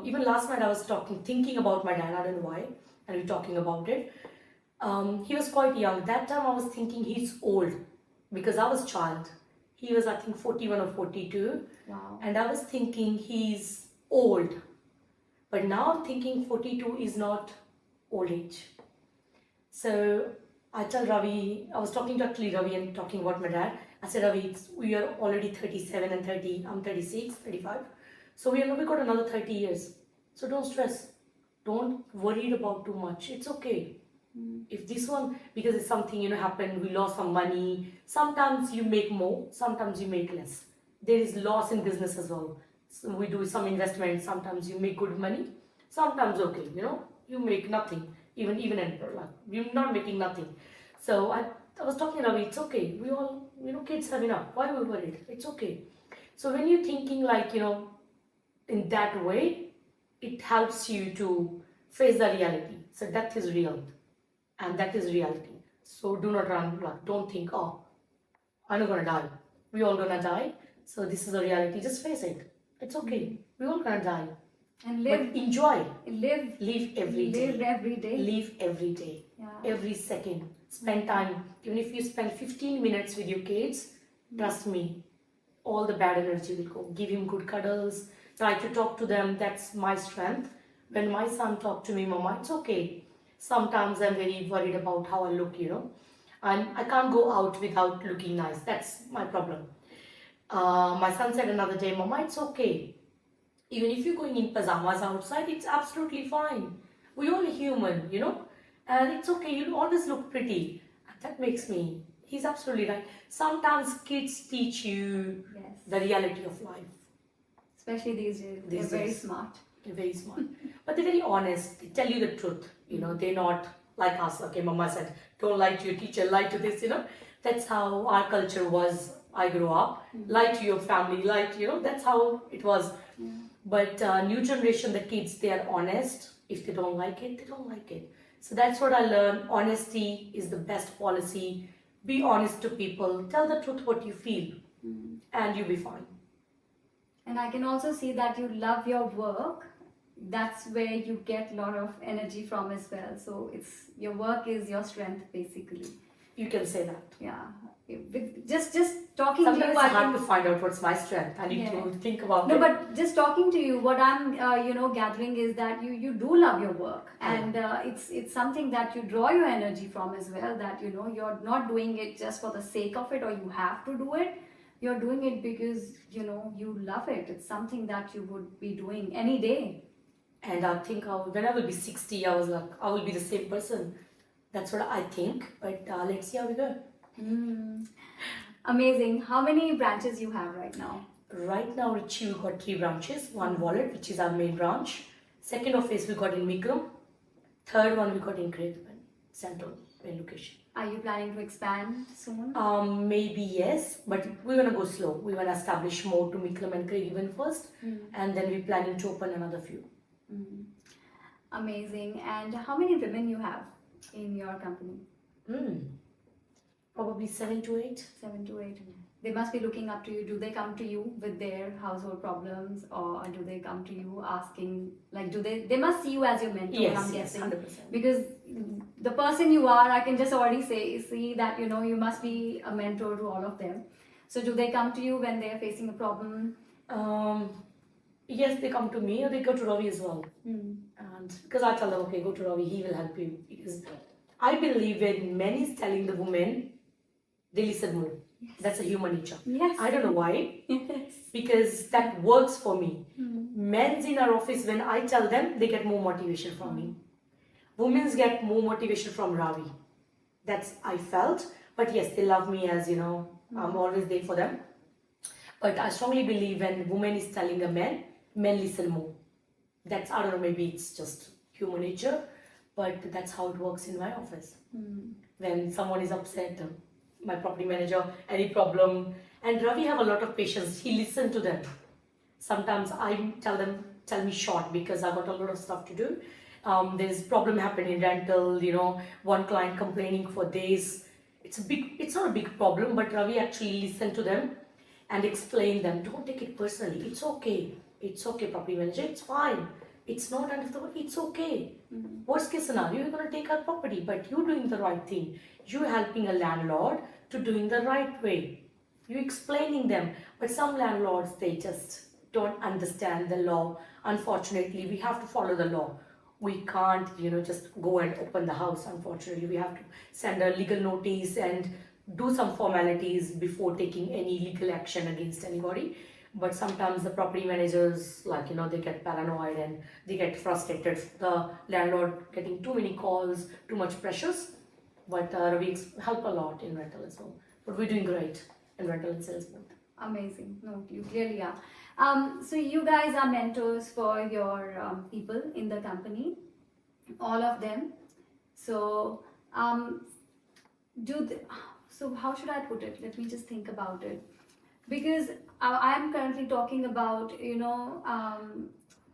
B: even last night I was thinking about my dad. I don't know why, and we were talking about it. He was quite young. That time I was thinking he's old because I was a child. He was, I think, 41 or 42.
A: Wow.
B: And I was thinking he's old. But now I'm thinking 42 is not old age. So I tell Ravi, I was talking to actually Ravi and talking about my dad. I said, Ravi, we are already 37 and 30. I'm 36, 35. So we got another 30 years. So don't stress. Don't worry about too much. It's okay. If this one, because it's something, happened, we lost some money. Sometimes you make more, sometimes you make less. There is loss in business as well. So we do some investment, sometimes you make good money. Sometimes, okay, you make nothing. Even in like, you're not making nothing. So I was talking about it's okay. We all, kids have enough. Why are we worried? It's okay. So when you're thinking like, in that way, it helps you to face the reality. So death is real. And that is reality. So do not run, like, don't think, oh, I'm not gonna die. We all gonna die. So this is a reality. Just face it. It's okay. We all gonna die.
A: And live.
B: But enjoy.
A: Live
B: every day.
A: Live every day.
B: Live every day.
A: Yeah.
B: Every second. Spend time. Even if you spend 15 minutes with your kids, trust me, all the bad energy will go. Give him good cuddles. Try to talk to them. That's my strength. When my son talked to me, Mama, it's okay. Sometimes I'm very worried about how I look, and I can't go out without looking nice. That's my problem. My son said another day, Mama, it's okay. Even if you're going in pajamas outside, it's absolutely fine. We're all human, and it's okay. You'll always look pretty. And that makes me, he's absolutely right. Sometimes kids teach you the reality of life.
A: Especially these days. They're very smart.
B: They're very smart. But they're very honest. They tell you the truth. They're not like us. Okay, Mama said, don't lie to your teacher, lie to this, That's how our culture was. I grew up. Lie to your family, that's how it was.
A: Yeah.
B: But new generation, the kids, they are honest. If they don't like it, they don't like it. So that's what I learned. Honesty is the best policy. Be honest to people. Tell the truth what you feel. And you'll be fine.
A: And I can also see that you love your work. That's where you get a lot of energy from as well. So your work is your strength, basically.
B: You can say that.
A: Yeah. Just talking
B: Sometimes
A: to you,
B: it's hard to find out what's my strength. I need to think about it.
A: No, but just talking to you, what I'm gathering is that you do love your work, and it's something that you draw your energy from as well. That you're not doing it just for the sake of it, or you have to do it. You're doing it because you love it. It's something that you would be doing any day.
B: And I think when I will be 60, I was like, I will be the same person. That's what I think. But let's see how we go.
A: Amazing. How many branches you have right now?
B: Right now, Richie, we got 3 branches. One wallet, which is our main branch. Second office we got in Mikram. Third one we got in Craigman, Central, main location.
A: Are you planning to expand soon?
B: Maybe yes, but we're gonna go slow. We're gonna establish more to Mikram and Craigman first, and then we're planning to open another few.
A: Amazing. And how many women you have in your company?
B: Probably 7 to 8.
A: 7 to 8. They must be looking up to you. Do they come to you with their household problems, or do they come to you asking, like, they must see you as your mentor?
B: Yes,
A: I'm guessing.
B: 100%.
A: Because the person you are, I can just already see that you must be a mentor to all of them. So do they come to you when they are facing a problem?
B: Yes, they come to me, or they go to Ravi as well. And because I tell them, okay, go to Ravi, he will help you. Because I believe when men is telling the woman, they listen more. Yes. That's a human nature.
A: Yes.
B: I don't know why.
A: Yes.
B: Because that works for me. Men's in our office, when I tell them, they get more motivation from me. Women's get more motivation from Ravi. That's I felt. But yes, they love me as, I'm always there for them. But I strongly believe when woman is telling a man, men listen more. That's, I don't know, maybe it's just human nature. But that's how it works in my office.
A: Mm.
B: When someone is upset, my property manager, any problem, and Ravi have a lot of patience. He listens to them. Sometimes I tell them, tell me short because I got a lot of stuff to do. There's problem happening in rental, one client complaining for days. It's not a big problem, but Ravi actually listen to them and explain them. Don't take it personally. It's okay. It's okay, property manager. It's fine. It's not end of the world. It's okay.
A: Mm.
B: Worst case scenario, you're gonna take our property, but you're doing the right thing. You're helping a landlord to doing the right way. You're explaining them, but some landlords they just don't understand the law. Unfortunately, we have to follow the law. We can't, just go and open the house. Unfortunately, we have to send a legal notice and do some formalities before taking any legal action against anybody. But sometimes the property managers, they get paranoid and they get frustrated. The landlord getting too many calls, too much pressures. But we help a lot in rental as well. But we're doing great in rental and sales both.
A: Amazing. No, you clearly are. So you guys are mentors for your people in the company, all of them. So so how should I put it? Let me just think about it. Because I am currently talking about,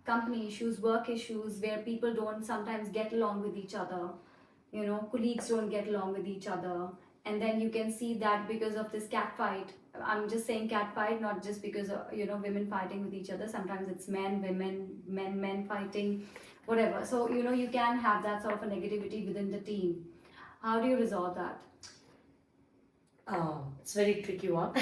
A: company issues, work issues, where people don't sometimes get along with each other. Colleagues don't get along with each other. And then you can see that because of this cat fight. I'm just saying cat fight, not just because of, women fighting with each other. Sometimes it's men, women, men fighting, whatever. So, you can have that sort of a negativity within the team. How do you resolve that?
B: It's very tricky one.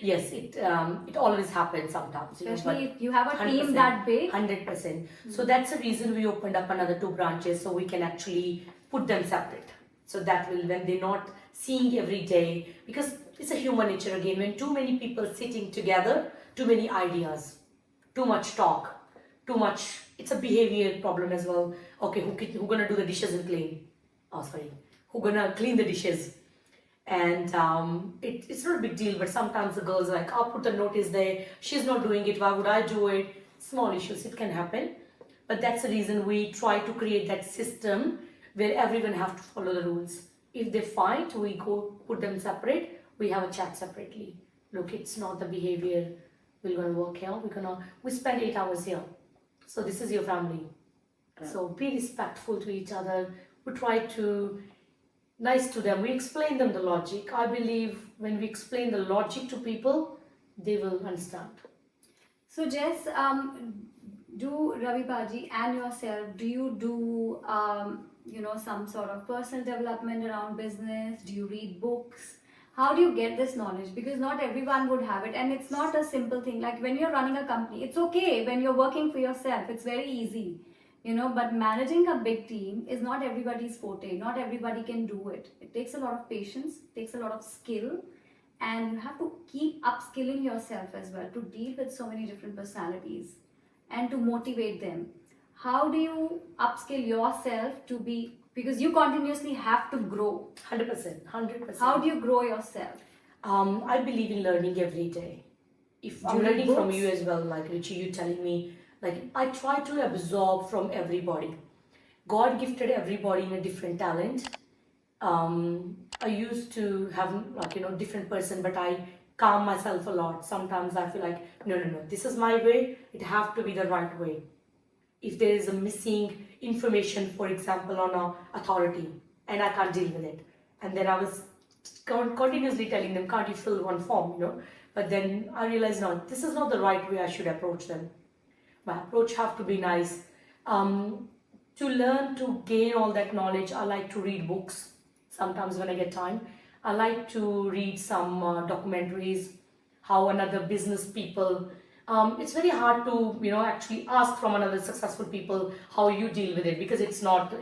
B: Yes, it always happens sometimes.
A: Especially if you have a team that big.
B: 100%. So that's the reason we opened up another 2 branches so we can actually put them separate. So that will, when they're not seeing every day, because it's a human nature again, when too many people sitting together, too many ideas, too much talk, too much, it's a behavior problem as well. Okay, who gonna do the dishes and clean? Oh, sorry. Who gonna clean the dishes? And it's not a big deal, but sometimes the girls are like, I'll put the notice there, she's not doing it, why would I do it? Small issues, it can happen. But that's the reason we try to create that system where everyone have to follow the rules. If they fight, we go put them separate, we have a chat separately. Look, it's not the behavior, we're gonna work here, we spend 8 hours here. So this is your family. So be respectful to each other. We try to nice to them. We explain them the logic. I believe when we explain the logic to people, they will understand.
A: So Jess, do Ravi Baji and yourself, do you do some sort of personal development around business? Do you read books? How do you get this knowledge? Because not everyone would have it, and it's not a simple thing. Like when you're running a company, it's okay when you're working for yourself. It's very easy. But managing a big team is not everybody's forte. Not everybody can do it. It takes a lot of patience, it takes a lot of skill, and you have to keep upskilling yourself as well to deal with so many different personalities and to motivate them. How do you upskill yourself to be, because you continuously have to grow.
B: 100%.
A: How do you grow yourself?
B: I believe in learning every day. If I'm learning from you as well, like Richie, you telling me, like I try to absorb from everybody. God gifted everybody in a different talent. I used to have different person, but I calm myself a lot. Sometimes I feel like no, this is my way. It have to be the right way. If there is a missing information, for example, on a authority, and I can't deal with it, and then I was continuously telling them, can't you fill one form, But then I realized, no, this is not the right way I should approach them. My approach have to be nice. To learn, to gain all that knowledge, I like to read books. Sometimes when I get time, I like to read some documentaries, how another business people. It's very hard to, actually ask from another successful people how you deal with it, because it's not,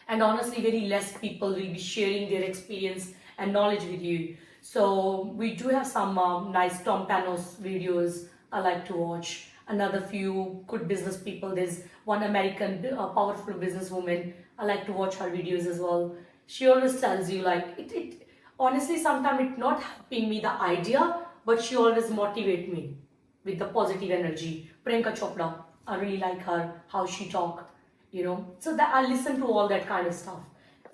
B: and honestly, very less people will be sharing their experience and knowledge with you. So we do have some nice Tom Panos videos I like to watch. Another few good business people. There's one American powerful businesswoman. I like to watch her videos as well. She always tells you like it honestly, sometimes it's not helping me the idea, but she always motivate me with the positive energy. Priyanka Chopra, I really like her, how she talk. So that I listen to all that kind of stuff,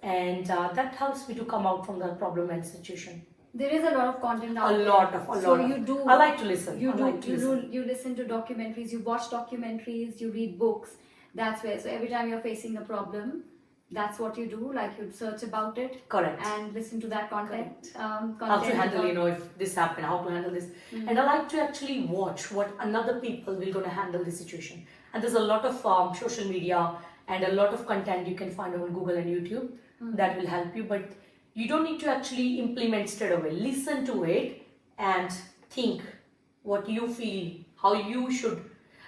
B: and that helps me to come out from the problem and situation.
A: There is a lot of content out
B: A
A: there.
B: lot of, a
A: So
B: lot of.
A: you do.
B: I like to listen.
A: You
B: I
A: do.
B: like to
A: You
B: listen.
A: do. You listen to documentaries. You watch documentaries. You read books. That's where. So every time you're facing a problem, that's what you do. Like you search about it.
B: Correct.
A: And listen to that content.
B: How to
A: Content
B: handle,
A: about-
B: if this happened, how to handle this. And I like to actually watch what another people will gonna handle the situation. And there's a lot of social media and a lot of content you can find on Google and YouTube that will help you. But you don't need to actually implement straight away. Listen to it and think what you feel, how you should.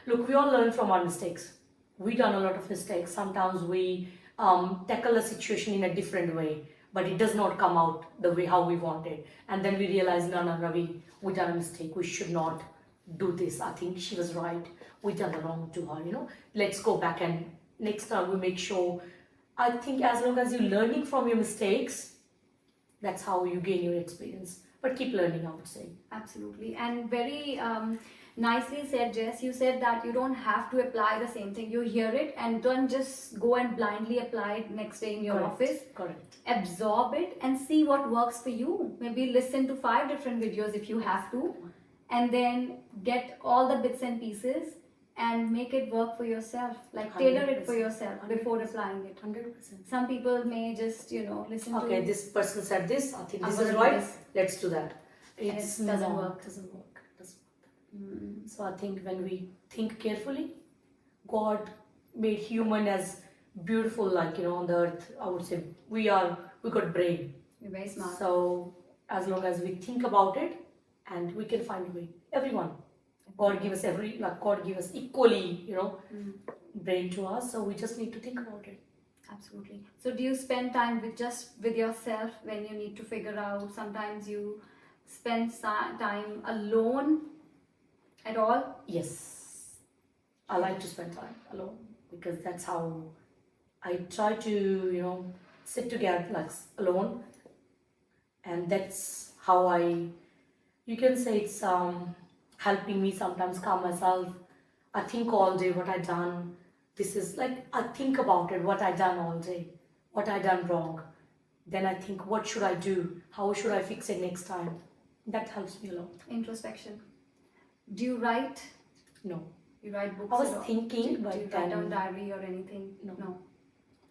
B: Look, we all learn from our mistakes. We done a lot of mistakes. Sometimes we tackle a situation in a different way, but it does not come out the way how we want it. And then we realize, no, no, Ravi, we done a mistake. We should not do this. I think she was right. We done the wrong to her. Let's go back and next time we make sure. I think as long as you're learning from your mistakes, that's how you gain your experience. But keep learning, I would say.
A: Absolutely. And very nicely said, Jess. You said that you don't have to apply the same thing. You hear it and don't just go and blindly apply it next day in your
B: Correct.
A: office.
B: Correct.
A: Absorb it and see what works for you. Maybe listen to 5 different videos if you have to, and then get all the bits and pieces and make it work for yourself. Like tailor it for
B: 100%.
A: yourself before applying it.
B: 100%.
A: Some people may just, listen to
B: Okay, this person said this. I think
A: I'm
B: this
A: gonna
B: is
A: do
B: right.
A: this.
B: Let's do that.
A: And it doesn't work.
B: Doesn't work. Doesn't work. So I think when we think carefully, God made human as beautiful, like on the earth. I would say we got brain.
A: You're very smart.
B: So as long as we think about it, and we can find a way. Everyone, God give us God give us equally, brain to us. So we just need to think about it.
A: Absolutely. So do you spend time with yourself when you need to figure out? Sometimes you spend time alone at all?
B: Yes, I like to spend time alone because that's how I try to, sit together like alone, and that's how you can say it's helping me sometimes calm myself. I think all day what I done. This is like I think about it, what I done all day, what I done wrong. Then I think, what should I do? How should I fix it next time? That helps me a lot.
A: Introspection. Do you write?
B: No.
A: You write books?
B: I was
A: at all?
B: thinking,
A: do
B: but
A: you write down diary or anything?
B: No.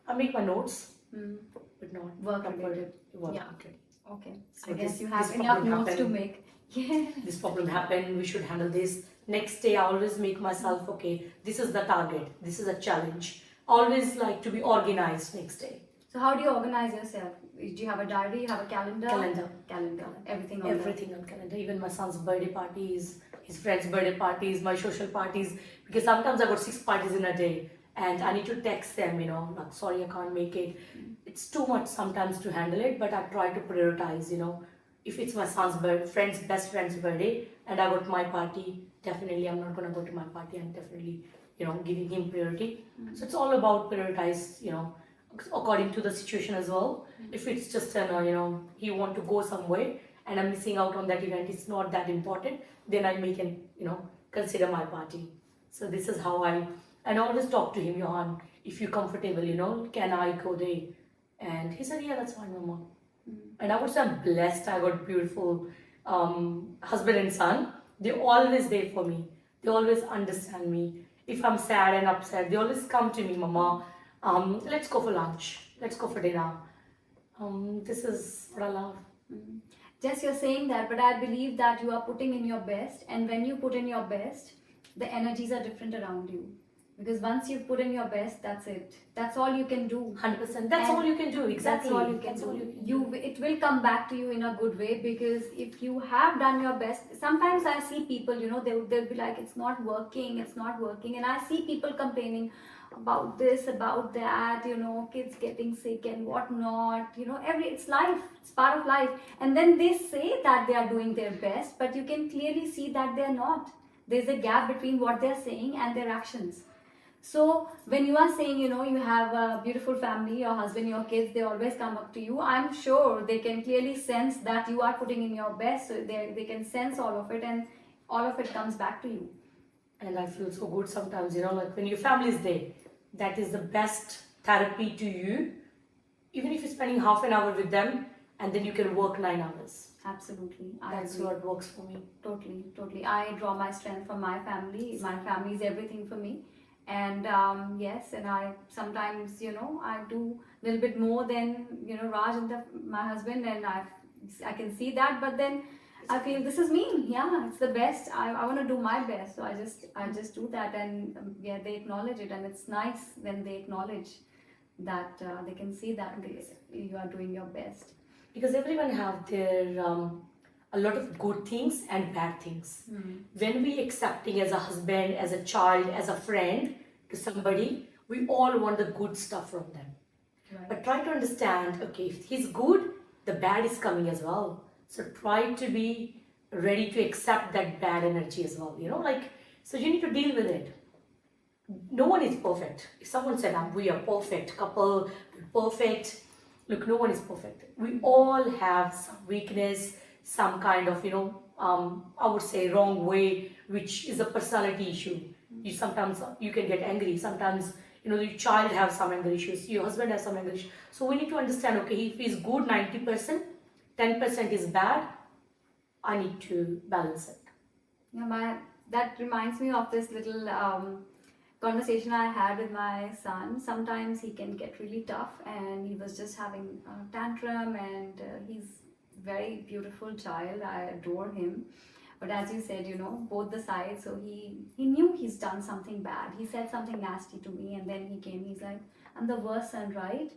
B: I make my notes,
A: Mm.
B: but not
A: Work
B: proper
A: related.
B: work
A: Yeah.
B: related.
A: Okay.
B: So
A: I guess
B: this-
A: you have
B: this
A: enough
B: problem
A: notes to
B: happened.
A: make. Yeah.
B: This problem happened, we should handle this. Next day, I always make myself, okay, this is the target, this is a challenge. Always like to be organized next day.
A: So how do you organize yourself? Do you have a diary? You have a calendar?
B: Calendar.
A: Everything on
B: Everything on calendar. Even my son's birthday parties, his friends' birthday parties, my social parties. Because sometimes I got 6 parties in a day and I need to text them, like, sorry, I can't make it. It's too much sometimes to handle it, but I try to prioritize, If it's my son's best friend's birthday and I got my party, definitely I'm not going to go to my party. I'm definitely, giving him priority. So it's all about prioritize, according to the situation as well. If it's just he want to go somewhere and I'm missing out on that event, it's not that important, then I make him consider my party. So this is how I always talk to him, Johan, if you're comfortable, can I go there? And he said, yeah, that's fine, Mama. And I would say I'm blessed. I got beautiful husband and son. They're always there for me. They always understand me. If I'm sad and upset, they always come to me, Mama. Let's go for lunch. Let's go for dinner. This is what I love.
A: Jess, you're saying that, but I believe that you are putting in your best, and when you put in your best, the energies are different around you. Because once you've put in your best, that's it. That's all you can do.
B: 100%. That's all you can do. Exactly.
A: That's all you can do. It will come back to you in a good way, because if you have done your best, sometimes I see people, they'll be like, it's not working, and I see people complaining about this, about that, kids getting sick and whatnot, it's life, it's part of life. And then they say that they are doing their best, but you can clearly see that they're not. There's a gap between what they're saying and their actions. So when you are saying, you have a beautiful family, your husband, your kids, they always come up to you. I'm sure they can clearly sense that you are putting in your best. So they can sense all of it, and all of it comes back to you.
B: And I feel so good sometimes, like when your family is there, that is the best therapy to you, even if you're spending half an hour with them and then you can work 9 hours.
A: Absolutely.
B: That's
A: agree.
B: what works for me.
A: Totally. I draw my strength from my family. My family is everything for me. And yes, and I sometimes, I do a little bit more than, Raj and my husband, and I can see that, but then I feel this is me. Yeah, it's the best. I want to do my best. So I just do that, and yeah, they acknowledge it, and it's nice when they acknowledge that they can see that you are doing your best.
B: Because everyone have their a lot of good things and bad things. When we accepting as a husband, as a child, as a friend to somebody, we all want the good stuff from them.
A: Right.
B: But try to understand, okay, if he's good, the bad is coming as well. So try to be ready to accept that bad energy as well. So you need to deal with it. No one is perfect. If someone said, we are perfect couple, we're perfect. Look, no one is perfect. We all have some weakness, some kind of, I would say wrong way, which is a personality issue. Sometimes you can get angry. Sometimes, your child have some anger issues. Your husband has some anger issues. So we need to understand, okay, if he's good 90%, 10% is bad, I need to balance it.
A: Yeah, that reminds me of this little conversation I had with my son. Sometimes he can get really tough, and he was just having a tantrum, and he's very beautiful child. I adore him. But as you said, both the sides. So he knew he's done something bad. He said something nasty to me, and then he came. He's like, "I'm the worst son, right?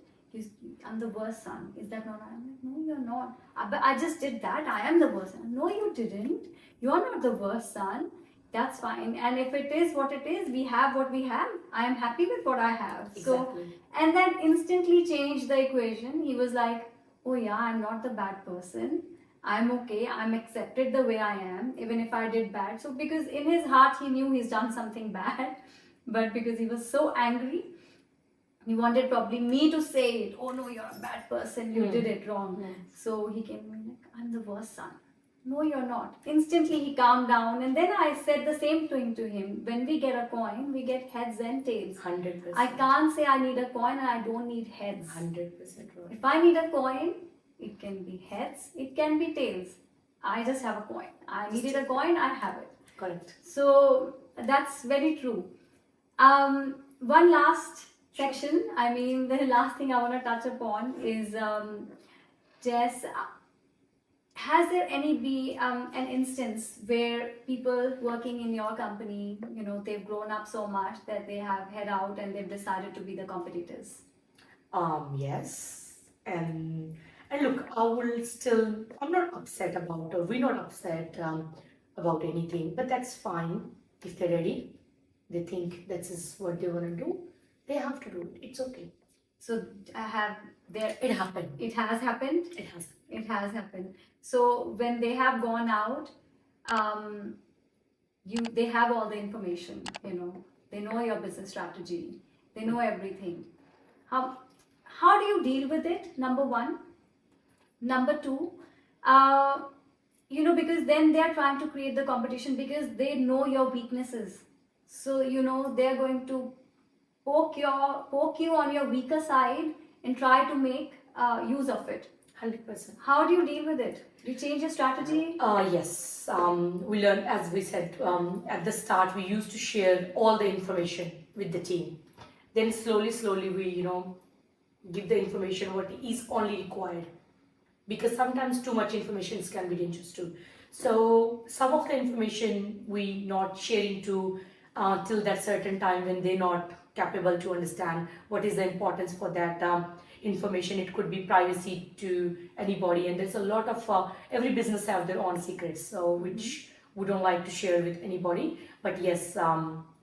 A: I'm the worst son. Is that not?" I'm like, "No, you're not. But I just did that. I am the worst son." "No, you didn't. You're not the worst son. That's fine. And if it is what it is, we have what we have. I am happy with what I have."
B: Exactly.
A: So, and that instantly changed the equation. He was like, "Oh yeah, I'm not the bad person. I'm okay. I'm accepted the way I am, even if I did bad." So because in his heart, he knew he's done something bad, but because he was so angry, he wanted probably me to say it. "Oh no, you're a bad person. You did it wrong." So he came to me like, "I'm the worst son." "No, you're not." Instantly he calmed down, and then I said the same thing to him. When we get a coin, we get heads and tails.
B: 100%.
A: I can't say I need a coin and I don't need heads.
B: 100% right.
A: If I need a coin, it can be heads, it can be tails. I just have a coin. I needed a coin, I have it.
B: Correct.
A: So that's very true. One last section, the last thing I want to touch upon is, Jess, has there be an instance where people working in your company, they've grown up so much that they have head out and they've decided to be the competitors?
B: Yes. And look, I'm not upset about, or we're not upset about anything, but that's fine. If they're ready, they think this is what they want to do, they have to do it. It's okay.
A: So
B: It happened.
A: It has happened? It has happened. So when they have gone out, they have all the information, they know your business strategy, they know everything. How do you deal with it? Number one. Number two, because then they are trying to create the competition because they know your weaknesses. So, they're going to poke you on your weaker side and try to make use of it.
B: 100%.
A: How do you deal with it? Do you change your strategy?
B: Yes. We learned, as we said at the start, we used to share all the information with the team. Then slowly we, give the information what is only required. Because sometimes too much information can be dangerous too. So some of the information we not sharing to till that certain time when they're not capable to understand what is the importance for that information. It could be privacy to anybody, and there's a lot of every business have their own secrets, so which we don't like to share with anybody. But yes,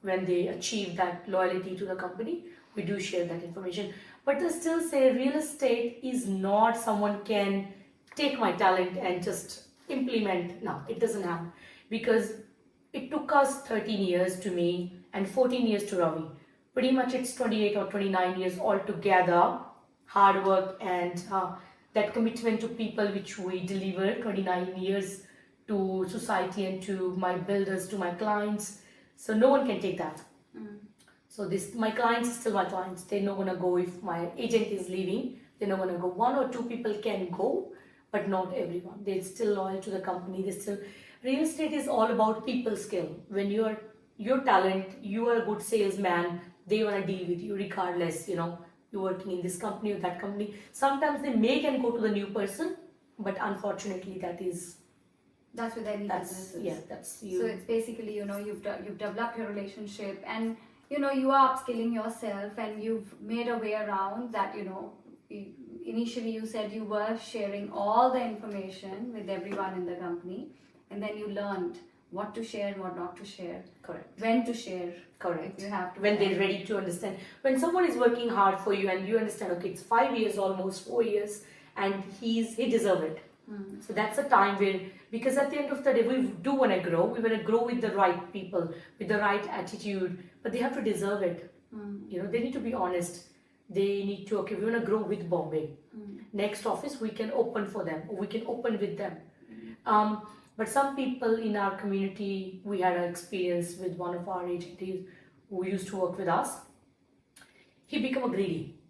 B: when they achieve that loyalty to the company, we do share that information. But to still say real estate is not someone can take my talent and just implement. No, it doesn't happen, because it took us 13 years to me and 14 years to Ravi. Pretty much it's 28 or 29 years altogether, hard work and that commitment to people which we deliver, 29 years to society and to my builders, to my clients. So no one can take that. So this, my clients are still my clients. They're not gonna go if my agent is leaving. They're not gonna go. One or two people can go, but not everyone. They're still loyal to the company. They still, real estate is all about people skill. When you are your talent, you are a good salesman. They wanna deal with you regardless. You know, you're working in this company or that company. Sometimes they may can go to the new person, but unfortunately,
A: that's with any businesses.
B: yeah, that's you.
A: So it's basically, you've developed your relationship, and you are upskilling yourself, and you've made a way around that. Initially you said you were sharing all the information with everyone in the company, and then you learned what to share and what not to share.
B: Correct.
A: When to share.
B: Correct.
A: You have to.
B: When they're ready to understand. When someone is working hard for you and you understand, okay, it's 5 years, almost 4 years, and he deserves it. So that's a time where, because at the end of the day, we do want to grow. We want to grow with the right people, with the right attitude, but they have to deserve it. They need to be honest. They need to, okay, we want to grow with Bombay. Next office, we can open for them, or we can open with them. But some people in our community, we had an experience with one of our agents who used to work with us. He became a greedy.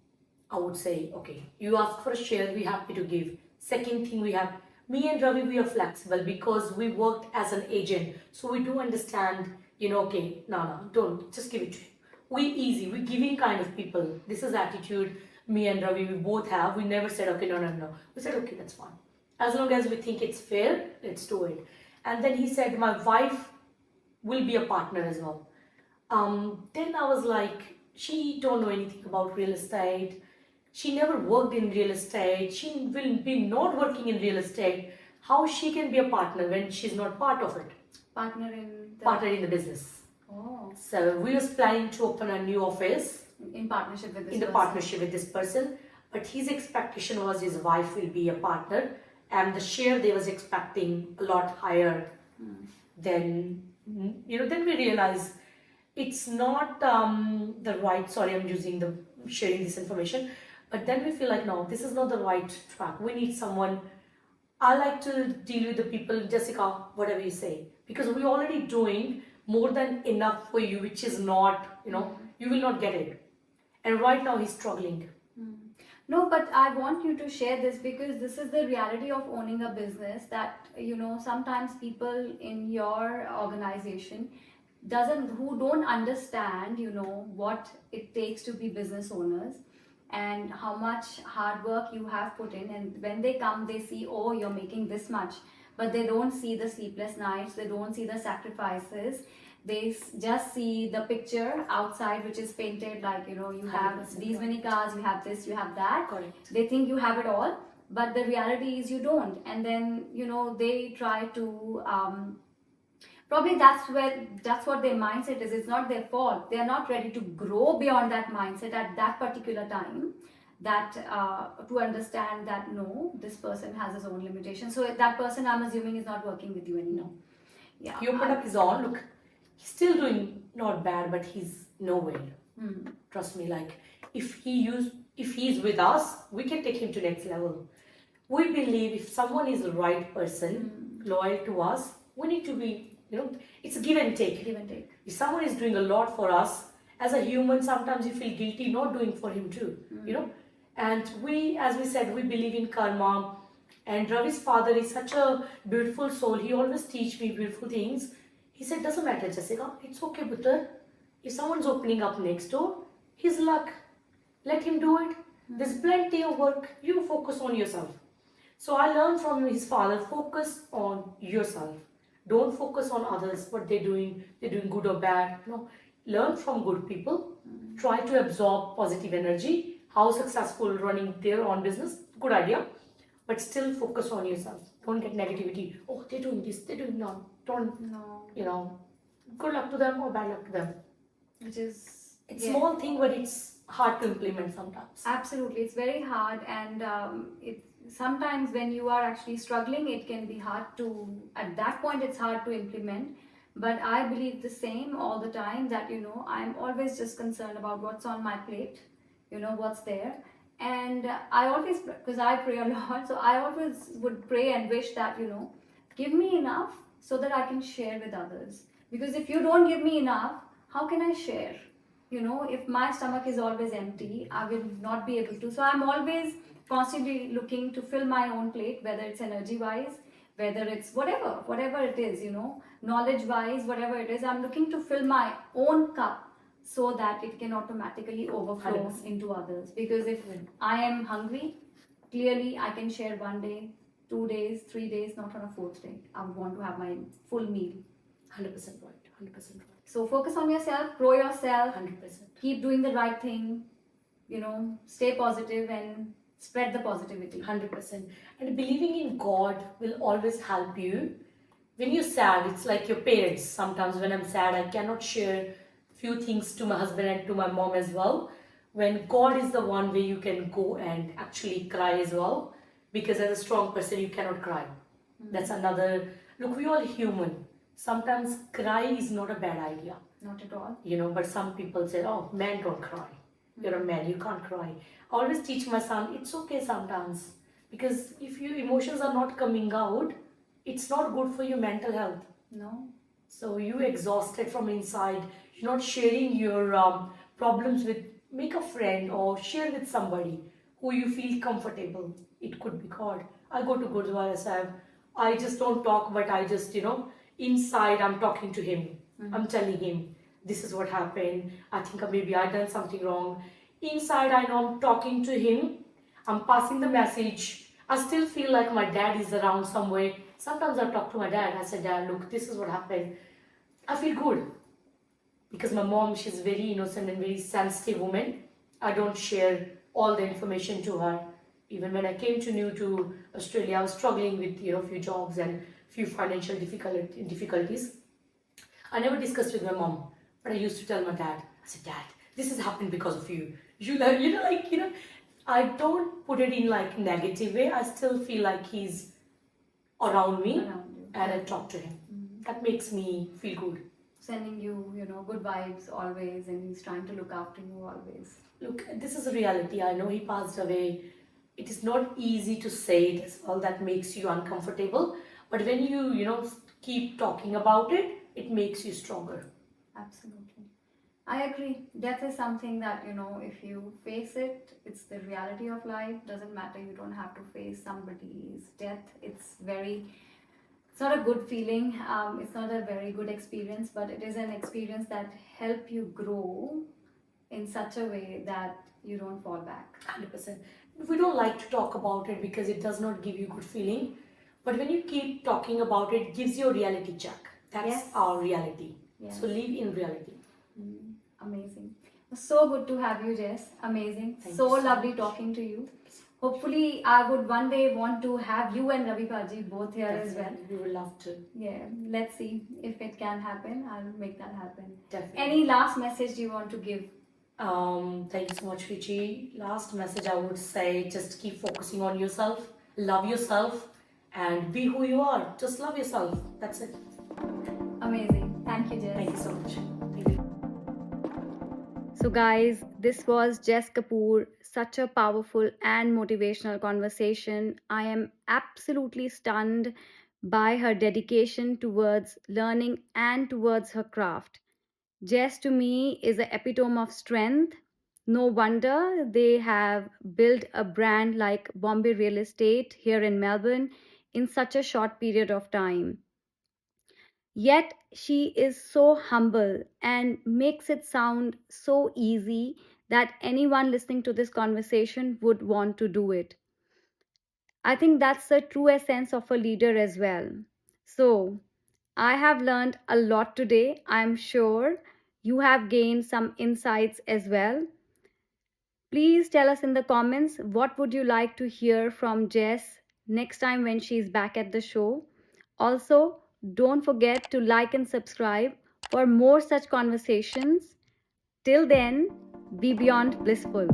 B: I would say, okay, you ask for a share, we're happy to give. Second thing, we have me and Ravi, we are flexible because we worked as an agent, so we do understand. Okay, no, don't just give it to him. We easy, we giving kind of people. This is attitude me and Ravi we both have. We never said okay, no. We said okay, that's fine. As long as we think it's fair, let's do it. And then he said my wife will be a partner as well. Then I was like, she don't know anything about real estate. She never worked in real estate. She will be not working in real estate. How she can be a partner when she's not part of it?
A: Partner in the
B: business.
A: Oh.
B: So we was planning to open a new office
A: in partnership with this
B: in the partnership with this person. But his expectation was his wife will be a partner, and the share they was expecting a lot higher. Then then we realized it's not the right. Sorry, I'm sharing this information. But then we feel like, no, this is not the right track. We need someone. I like to deal with the people, Jessica, whatever you say, because we're already doing more than enough for you, which is not, you will not get it. And right now he's struggling.
A: No, but I want you to share this because this is the reality of owning a business that, sometimes people in your organization who don't understand, what it takes to be business owners and how much hard work you have put in, and when they come they see, oh, you're making this much, but they don't see the sleepless nights, they don't see the sacrifices. They just see the picture outside, which is painted like, you have these many cars, you have this, you have that.
B: Correct.
A: They think you have it all, but the reality is you don't. And then they try to probably that's what their mindset is. It's not their fault. They are not ready to grow beyond that mindset at that particular time, that to understand that no, this person has his own limitations. So that person, I'm assuming, is not working with you anymore. Yeah,
B: he opened up his own. Look, he's still doing not bad, but he's nowhere. Trust me, like if he's with us, we can take him to next level. We believe if someone is the right person, loyal to us, we need to be, it's a give and take. If someone is doing a lot for us, as a human, sometimes you feel guilty not doing for him too, And we, as we said, we believe in karma. And Ravi's father is such a beautiful soul. He always teach me beautiful things. He said, doesn't matter, Jessica. It's okay, Putter. If someone's opening up next door, his luck. Let him do it. There's plenty of work. You focus on yourself. So I learned from his father, focus on yourself. Don't focus on others, what they're doing good or bad. No, learn from good people. Try to absorb positive energy. How successful running their own business, good idea. But still focus on yourself. Don't get negativity. Oh, they're doing this, they're doing that. Good luck to them or bad luck to them. It's small thing, but it's hard to implement sometimes.
A: Absolutely, it's very hard, and sometimes when you are actually struggling, it can be hard to, at that point it's hard to implement. But I believe the same all the time, that I'm always just concerned about what's on my plate, what's there. And I always, because I pray a lot, so I always would pray and wish that give me enough so that I can share with others. Because if you don't give me enough, how can I share? You know, if my stomach is always empty, I will not be able to. So I'm always constantly looking to fill my own plate, whether it's energy wise, whether it's whatever it is, you know, knowledge wise, whatever it is, I'm looking to fill my own cup so that it can automatically overflow
B: 100%.
A: into others. Because if I am hungry, clearly I can share 1 day, 2 days, 3 days, not on a fourth day. I would want to have my full meal.
B: 100% right. 100% right.
A: So focus on yourself, grow yourself,
B: 100%.
A: keep doing the right thing, you know, stay positive and spread the positivity.
B: 100%. And believing in God will always help you. When you're sad, it's like your parents. Sometimes when I'm sad, I cannot share few things to my husband and to my mom as well. When God is the one way you can go and actually cry as well. Because as a strong person, you cannot cry. That's another, look, we all human. Sometimes cry is not a bad idea.
A: Not at all.
B: You know, but some people say, oh, men don't cry. You're a man, you can't cry. I always teach my son, it's okay sometimes. Because if your emotions are not coming out, it's not good for your mental health.
A: No.
B: So you exhausted from inside, you're not sharing your problems with, make a friend or share with somebody who you feel comfortable. It could be God. I go to Gurdwara Sahib. I just don't talk, but I just, you know, inside I'm talking to him. I'm telling him, this is what happened. I think maybe I done something wrong. Inside I know I'm talking to him. I'm passing the message. I still feel like my dad is around somewhere. Sometimes I talk to my dad. I say, Dad, look, this is what happened. I feel good. Because my mom, she's very innocent and very sensitive woman. I don't share all the information to her. Even when I came to new to Australia, I was struggling with, you know, few jobs and few financial difficulties. I never discussed with my mom, but I used to tell my dad. I said, Dad, this has happened because of you. I don't put it in like negative way. I still feel like he's around me, and I talk to him. That makes me feel good.
A: Sending you, you know, good vibes always, and he's trying to look after you always.
B: Look, this is a reality. I know he passed away. It is not easy to say it as well. That makes you uncomfortable. But when you know, keep talking about it, it makes you stronger.
A: Absolutely. I agree. Death is something that, you know, if you face it, it's the reality of life. Doesn't matter. You don't have to face somebody's death. It's not a good feeling. It's not a very good experience, but it is an experience that help you grow in such a way that you don't fall back.
B: 100%. We don't like to talk about it because it does not give you good feeling. But when you keep talking about it, it gives you a reality check. That's
A: Yes.
B: our reality.
A: Yes.
B: So live in reality.
A: Amazing. So good to have you, Jess. Amazing.
B: Thank
A: so
B: you so
A: lovely
B: much.
A: talking to you. Hopefully, I would one day want to have you and Ravi Bhaji both here as well.
B: Definitely. We would love to.
A: Yeah, let's see if it can happen. I'll make that happen.
B: Definitely.
A: Any last message you want to give?
B: Thank you so much, Richie. Last message I would say, just keep focusing on yourself, love yourself, and be who you are. Just love yourself. That's it.
A: Amazing. Thank you, Jess.
B: Thank you so much. Thank you.
A: So, guys, this was Jess Kapoor. Such a powerful and motivational conversation. I am absolutely stunned by her dedication towards learning and towards her craft. Jess to me is the epitome of strength. No wonder they have built a brand like Bombay Realestate here in Melbourne in such a short period of time. Yet she is so humble and makes it sound so easy that anyone listening to this conversation would want to do it. I think that's the true essence of a leader as well. So, I have learned a lot today. I'm sure you have gained some insights as well. Please tell us in the comments what would you like to hear from Jess next time when she's back at the show. Also, don't forget to like and subscribe for more such conversations. Till then, be beyond blissful.